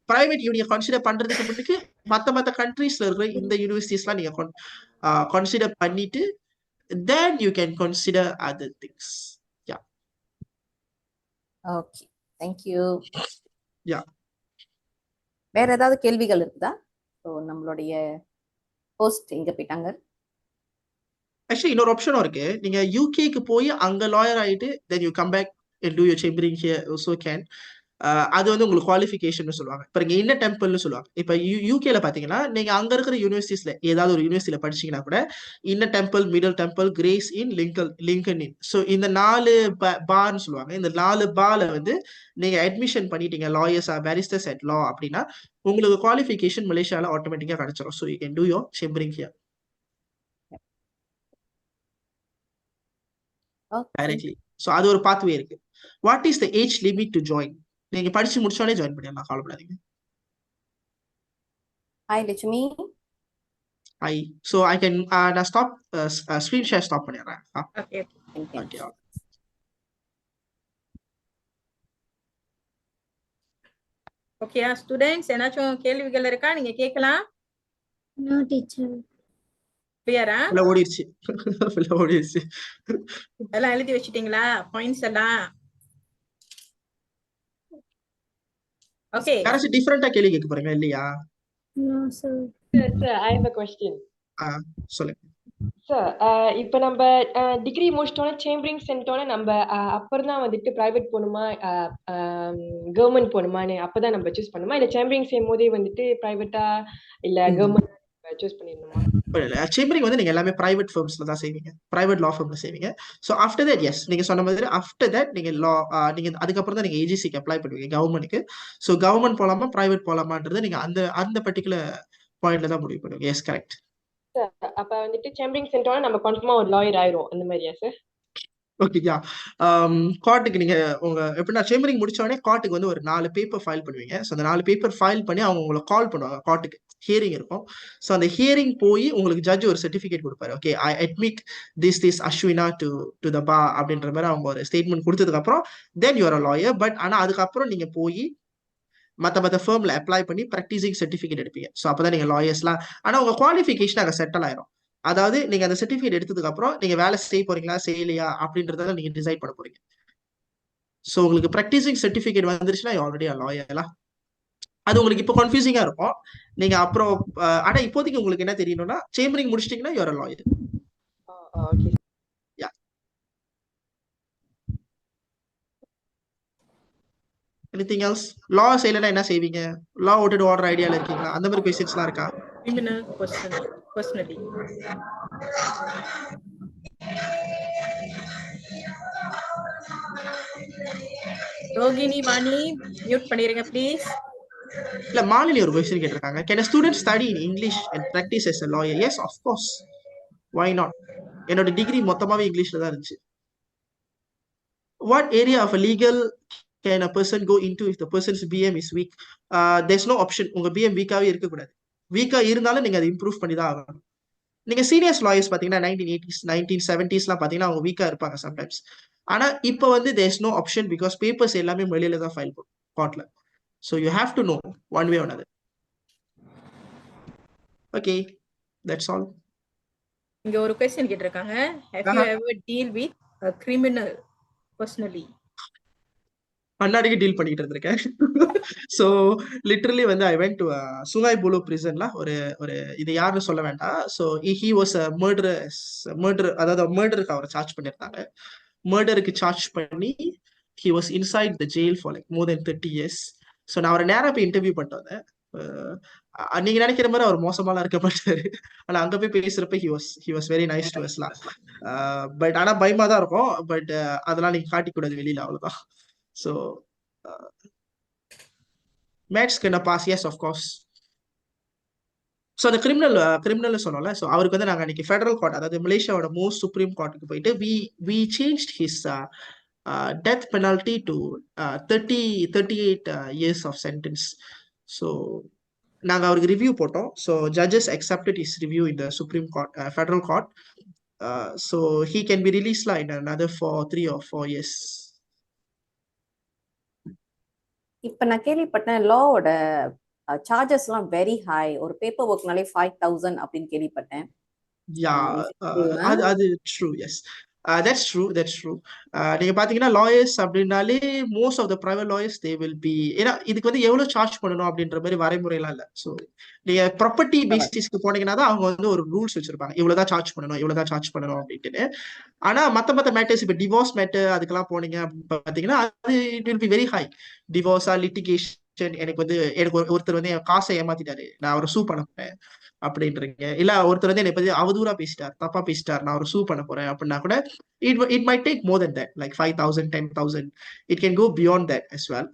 பிரைவேட் யூனியை கன்சிடர் பண்றதுக்கு முன்னுக்கு மத்த கண்ட்ரீஸ்ல இருக்கிற இந்த யூனிவர்சிட்டிஸ்லாம் நீங்க கன்சிடர் பண்ணிட்டு then you can consider other things. Yeah. Okay, thank you. Yeah. வேற ஏதாவது கேள்விகள் இருக்குதா? ஸோ நம்மளுடைய போஸ்ட் எங்க போயிட்டாங்க? ஆக்சுவலி இன்னொரு ஆப்ஷனும் இருக்கு. நீங்க யூகேக்கு போய் அங்க லாயர் ஆயிட்டு then you come back and do your chambering here also can. அது வந்து உங்களுக்கு குவாலிஃபிகேஷன் சொல்லுவாங்க. இப்போ இங்க இன்ன டெம்பிள்னு சொல்லுவாங்க. இப்போ யூகேல பாத்தீங்கன்னா நீங்க அங்க இருக்கிற யூனிவர்சிட்டிஸ்ல ஏதாவது ஒரு யூனிவர்சிட்டியில படிச்சீங்கன்னா கூட இன்ன டெம்பிள், மிடில் டெம்பிள், கிரேஸ் இன், லிங்கன் இன், ஸோ இந்த 4 பார்னு சொல்லுவாங்க. இந்த 4 பார்ல வந்து நீங்க அட்மிஷன் பண்ணிட்டீங்க லாயர்ஸா, பேரிஸ்டர்ஸ் அட் லா அப்படின்னா உங்களுக்கு குவாலிஃபிகேஷன் மலேசியால ஆட்டோமேட்டிக்கா கிடைச்சிடும். So you can do your chambering here directly. So அது ஒரு பாத்வே இருக்கு. What is the age limit to join? நீங்க படிச்சு முடிச்சோடனே ஜாயின் பண்ணிடலாம், கவலைப்படாதீங்க. Hi Lakshmi. I so I can நான் ஸ்டாப் ஸ்க்ரீன் ஷேர் ஸ்டாப் பண்ணிடுறேன். Okay okay. ஓகேயா ஸ்டூடெண்ட்ஸ்? ஏதாச்சும் கேள்விகள் இருக்கா? நீங்க கேட்கலாம். No teacher. கிளியரா? எல்லாம் ஓடிடுச்சு. எல்லாம் ஓடிடுச்சு. எல்லாம் எழுதி வச்சிட்டீங்களா பாயிண்ட்ஸ் எல்லாம்? ஓகே. யாராச்சும் டிஃபரெண்டா கேள்வி கேட்க போறீங்க இல்லையா? No sir. Sir, I have a question. சொல்லுங்க. சார், இப்போ நம்ம டிகிரி முடிச்சிட்டோன்னே சேம்பரிங் சென்ட்டோன்னே நம்ம அப்புறம் தான் வந்துட்டு பிரைவேட் போகணுமா கவர்மெண்ட் போகணுமான்னு அப்பதான் நம்ம சூஸ் பண்ணுமா, இல்லை சேம்பரிங் செய்யும் போதே வந்துட்டு பிரைவேட்டா இல்லை கவர்மெண்ட் சூஸ் பண்ணிடணுமா? சேம்பரிங் வந்து நீங்க எல்லாமே பிரைவேட் ஃபர்ம்ஸ்ல தான் செய்வீங்க, பிரைவேட் லா ஃபர்ம்ல செய்வீங்க. ஸோ ஆஃப்டர் தட் எஸ் நீங்க சொன்ன மாதிரி ஆஃப்டர் தட் நீங்க லா நீங்க அதுக்கப்புறம் தான் நீங்க ஏஜிசிக்கு அப்ளை பண்ணுவீங்க கவர்மெண்ட்டுக்கு. ஸோ கவர்மெண்ட் போலாமா பிரைவேட் போலாமான்றது நீங்க அந்த பர்டிகுலர் பாயிண்ட்ல தான் முடிவு பண்ணுவீங்க. Yes correct. அப்ப வந்துட்டு சேம்பரிங் சென்ட்டோன்னே நம்ம கன்ஃபார்மா ஒரு லாயர் ஆயிரும் அந்த மாதிரியா சார்? ஓகேயா, கோர்ட்டுக்கு நீங்க உங்க எப்படின்னா சேம்பரிங் முடிச்சோடனே கோர்ட்டுக்கு வந்து ஒரு 4 பேப்பர் ஃபைல் பண்ணுவீங்க. ஸோ அந்த 4 பேப்பர் ஃபைல் பண்ணி அவங்க உங்களை கால் பண்ணுவாங்க. கோர்ட்டுக்கு ஹியரிங் இருக்கும். ஸோ அந்த ஹியரிங் போய் உங்களுக்கு ஜட்ஜ் ஒரு சர்டிஃபிகேட் கொடுப்பாரு. Okay, I admit this Ashwina to the bar அப்படின்ற மாதிரி அவங்க ஒரு ஸ்டேட்மெண்ட் கொடுத்ததுக்கு அப்புறம் then you are a lawyer. But ஆனா அதுக்கப்புறம் நீங்க போய் மற்ற ஃபர்ம்ல அப்ளை பண்ணி ப்ராக்டிசிங் சர்டிஃபிகேட் எடுப்பீங்க. ஸோ அப்பதான் நீங்க லாயர்ஸ்லாம். ஆனா உங்க குவாலிஃபிகேஷன் அங்கே செட்டில் ஆயிரும். அதாவது நீங்க அந்த சர்டிஃபிகேட் எடுத்ததுக்கு அப்புறம் நீங்க வேலை செய்ய போறீங்களா செய்யலையா அப்படின்றத நீங்க டிசைட் பண்ண போறீங்க. ஸோ உங்களுக்கு ப்ராக்டிசிங் சர்டிஃபிகேட் வந்துருச்சுன்னா ஆல்ரெடி லாயர்லாம். அது உங்களுக்கு இப்போ கன்ஃபியூசிங்கா இருக்கும். நீங்க அப்புறம் ஆனா இப்போதைக்கு உங்களுக்கு என்ன தெரியணும்னா சேம்பரிங் முடிச்சிட்டீங்கன்னா you are a lawyer. Okay. Anything else? Law செய்யலன்னா என்ன செய்வீங்க? லா ஓட்டட் ஆர்டர் ஐடியால இருக்கீங்களா? அந்த மாதிரி क्वेश्चंसலாம் இருக்கா? Criminal personally Rohini Vani mute பண்ணிருங்க ப்ளீஸ். இல்ல மாலினி ஒரு क्वेश्चन கேட்டிருக்காங்க. Can a student study in English and practice as a lawyer? Yes, of course. Why not? என்னோட டிகிரி மொத்தமாவே இங்கிலீஷ்ல தான் இருந்துச்சு. What area of a legal can a person go into if the person's BM is weak? There's no option. உங்க BM வீக்காவே இருக்க கூடாது. வீக்கா இருந்தாலும் நீங்க அதை இம்ப்ரூவ் பண்ணி தான் ஆகணும். நீங்க சீனியர்ஸ் லாயர்ஸ் பாத்தீங்கன்னா 1980s 1970sலாம் பாத்தீங்கன்னா அவங்க வீக்கா இருப்பாங்க சம்டைம்ஸ். ஆனா இப்போ வந்து there's no option because papers எல்லாமே வெளியில தான் ஃபைல் பண்ணும் கோர்ட்ல. So you have to know one way or another. Okay, that's all. இங்க ஒரு क्वेश्चन கேட்டிருக்காங்க. Have you ever deal with a criminal personally? அன்னாடிக்கு டீல் பண்ணிட்டு இருந்திருக்கேன். ஸோ லிட்டரலி வந்து I went to Sungai Buloh பிரிசன்ல ஒரு இது யாருன்னு சொல்ல வேண்டாம். So he was a murder, அதாவது மர்டருக்கு அவரை சார்ஜ் பண்ணியிருந்தாங்க. மர்டருக்கு சார்ஜ் பண்ணி he was inside the jail for like more than 30 years. So நான் அவரை நேரா போய் இன்டர்வியூ பண்ணிட்டு வந்தேன். நீங்க நினைக்கிற மாதிரி அவர் மோசமாலாம் இருக்க மாட்டாரு. ஆனா அங்க போய் பேசுறப்ப he was very nice to us lah. But ஆனா பயமா தான் இருக்கும். பட் அதெல்லாம் நீங்க காட்டிக்கூடாது வெளியில, அவ்வளவுதான். ஸோ மேட்ஸ் கண்ண பாஸ், எஸ் ஆஃப் கோர்ஸ். ஸோ அந்த கிரிமினல் சொன்னோம்ல, ஸோ அவருக்கு வந்து நாங்கள் அன்னைக்கு ஃபெடரல் கோர்ட், அதாவது மலேசியாவோட மோஸ்ட் சுப்ரீம் கோர்ட்டுக்கு போயிட்டு we change his death penalty to 38 years of sentence. So நாங்கள் அவருக்கு ரிவ்யூ போட்டோம். So judges accepted his review in the Supreme Court, Federal Court. So he can be released in another 3 or 4 years. இப்ப நான் கேள்விப்பட்டேன் லாவோட charges எல்லாம் very high. ஒரு paper ஒர்க்னாலே 5,000 அப்படின்னு கேள்விப்பட்டேன். அது ட்ரூ. S, that's true. நீங்க பாத்தீங்கன்னா லாயர்ஸ் அப்படின்னாலே most of the private lawyers they will be, ஏன்னா இதுக்கு வந்து எவ்வளவு சார்ஜ் பண்ணணும் அப்படின்ற மாதிரி வரைமுறைலாம் இல்ல. ஸோ நீங்க ப்ராப்பர்ட்டி பேசிஸ்க்கு போனீங்கன்னா தான் அவங்க வந்து ஒரு ரூல்ஸ் வச்சிருப்பாங்க, இவ்வளவுதான் சார்ஜ் பண்ணணும் அப்படின்ட்டு. ஆனா மத்த மேட்டர்ஸ், இப்ப டிவோர்ஸ் மேட்டர் அதுக்கெல்லாம் போனீங்க பாத்தீங்கன்னா அது it will be very high. டிவோர்ஸா, லிட்டிகேஷன், எனக்கு ஒருத்தர் வந்து என் காசை ஏமாத்திட்டாரு, நான் அவரை சூ பண்ண போறேன் அப்படின்றீங்க. இல்ல ஒருத்தர் வந்து என்னை பத்தி அவதூறா பேசிட்டார், தப்பா பேசிட்டார், நான் அவரை சூ பண்ண போறேன் அப்படின்னா கூட it might take more than that, like 5,000, 10,000. It can go beyond that as well.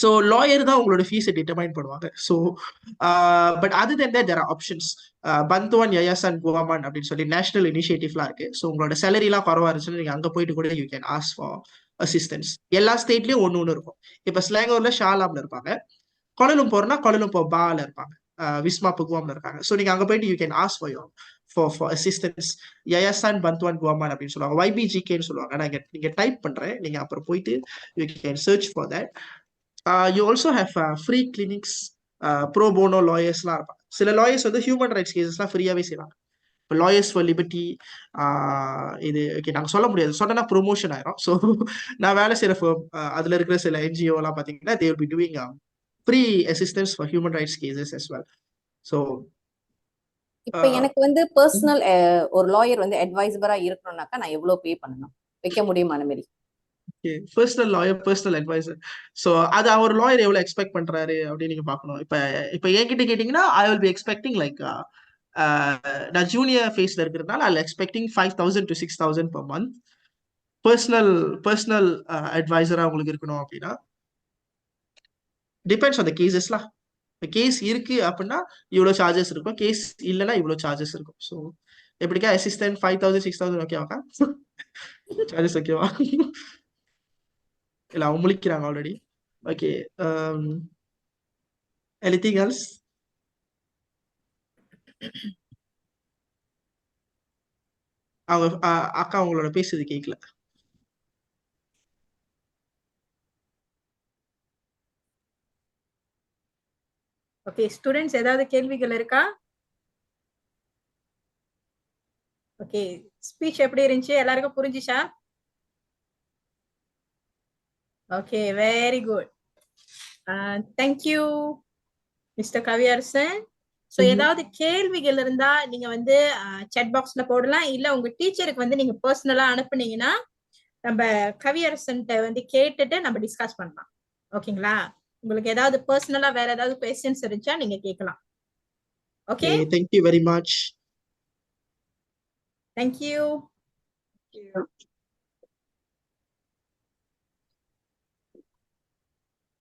So lawyer தான் உங்களோட ஃபீஸை டிட்டர்மைன் பண்ணுவாங்க. So but other than that there are options. Bantuan Yayasan Guaman அப்படின்னு சொல்லி நேஷனல் இனிஷியேட்டிவ்லாம் இருக்கு. ஸோ உங்களோட சேலரிலாம் குறவா இருந்துச்சுன்னா நீங்க அங்க போயிட்டு கூட you can ask for assistance. எல்லா ஸ்டேட்லயும் ஒன்னு இருக்கும். இப்ப ஸ்லாங்கூர்ல ஷாலாம்ல இருப்பாங்க, கோலாலம்பூர்னா கோலாலம்பூர் பால இருப்பாங்க, விஸ்மா புகுவாம்ல இருக்காங்க. ஸோ நீங்க அங்க போயிட்டு you can ask for assistance. Yayasan Bantuan Guaman அப்படின்னு சொல்லுவாங்க, YBGKன்னு சொல்லுவாங்க. நான் நீங்க டைப் பண்றேன், நீங்க அப்புறம் போயிட்டு you can search for that. You also have free clinics, pro bono lawyers-லாம் இருப்பாங்க. சில லாயர்ஸ் வந்து ஹியூமன் ரைட்ஸ் கேசஸ்லாம் ஃப்ரீயாவே செய்வாங்க. இப்போ லாயர்ஸ் ஃபார் லிபர்ட்டி, இது ஓகே நாங்கள் சொல்ல முடியாது, சொன்னா ப்ரொமோஷன் ஆயிரும். ஸோ நான் வேலை செய்யற அதுல இருக்கிற சில NGO எல்லாம் பார்த்தீங்கன்னா they will be doing free assistance for human rights cases as well. So இப்ப எனக்கு வந்து பர்சனல் ஒரு லாயர் வந்து அட்வைசரா இருக்கணும்னாக்கா நான் எவ்வளவு பே பண்ணணும், வைக்க முடியுமா அந்த மாதிரி? Personal lawyer, personal advisor. So அது அவர் லாயர் எவ்வளவு எக்ஸ்பெக்ட் பண்றாரு அப்படின்னு நீங்க பார்க்கணும். இப்ப என்கிட்ட கேட்டீங்கன்னா I will be expecting like, நான் ஜூனியர் ஃபேஸ்ல இருக்கிறதுனால I expecting 5,000 to 6,000 per month. Personal அட்வைசரா உங்களுக்கு இருக்கணும் அப்படின்னா டிபெண்ட்ஸ் ஆன் த கேசஸ்லாம். கேஸ் இருக்கு அப்படின்னா இவ்வளவு சார்ஜஸ் இருக்கும், கேஸ் இல்லைன்னா இவ்வளவு சார்ஜஸ் இருக்கும். ஸோ எப்படிக்கா அசிஸ்டன்ட் 5,000 6,000 ஓகேவாக்கா? சார்ஜஸ் ஓகேவா? இல்ல அவங்க முழிக்கிறாங்க ஆல்ரெடி. Okay, anything else? அவங்க அக்கா அவங்களோட பேசுறது கேட்கல. ஓகே ஸ்டூடெண்ட்ஸ், ஏதாவது கேள்விகள் இருக்கா? ஓகே, ஸ்பீச் எப்படி இருந்துச்சு, எல்லாருக்கும் புரிஞ்சுச்சா? Okay, very good. Thank you mister Kaviyarasan. So ஏதாவது கேள்விகள் இருந்தா நீங்க வந்து chat பாக்ஸ்ல போடலாம், இல்ல உங்க டீச்சருக்கு வந்து நீங்க பர்சனலா அனுப்புனீங்கன்னா நம்ம கவியரசன்ட்ட வந்து கேட்டுட்டு நம்ம டிஸ்கஸ் பண்ணலாம். ஓகேங்களா? உங்களுக்கு ஏதாவது பர்சனலா வேற ஏதாவது क्वेश्चंस இருந்துச்சா நீங்க கேட்கலாம். Okay, thank you very much. Thank you.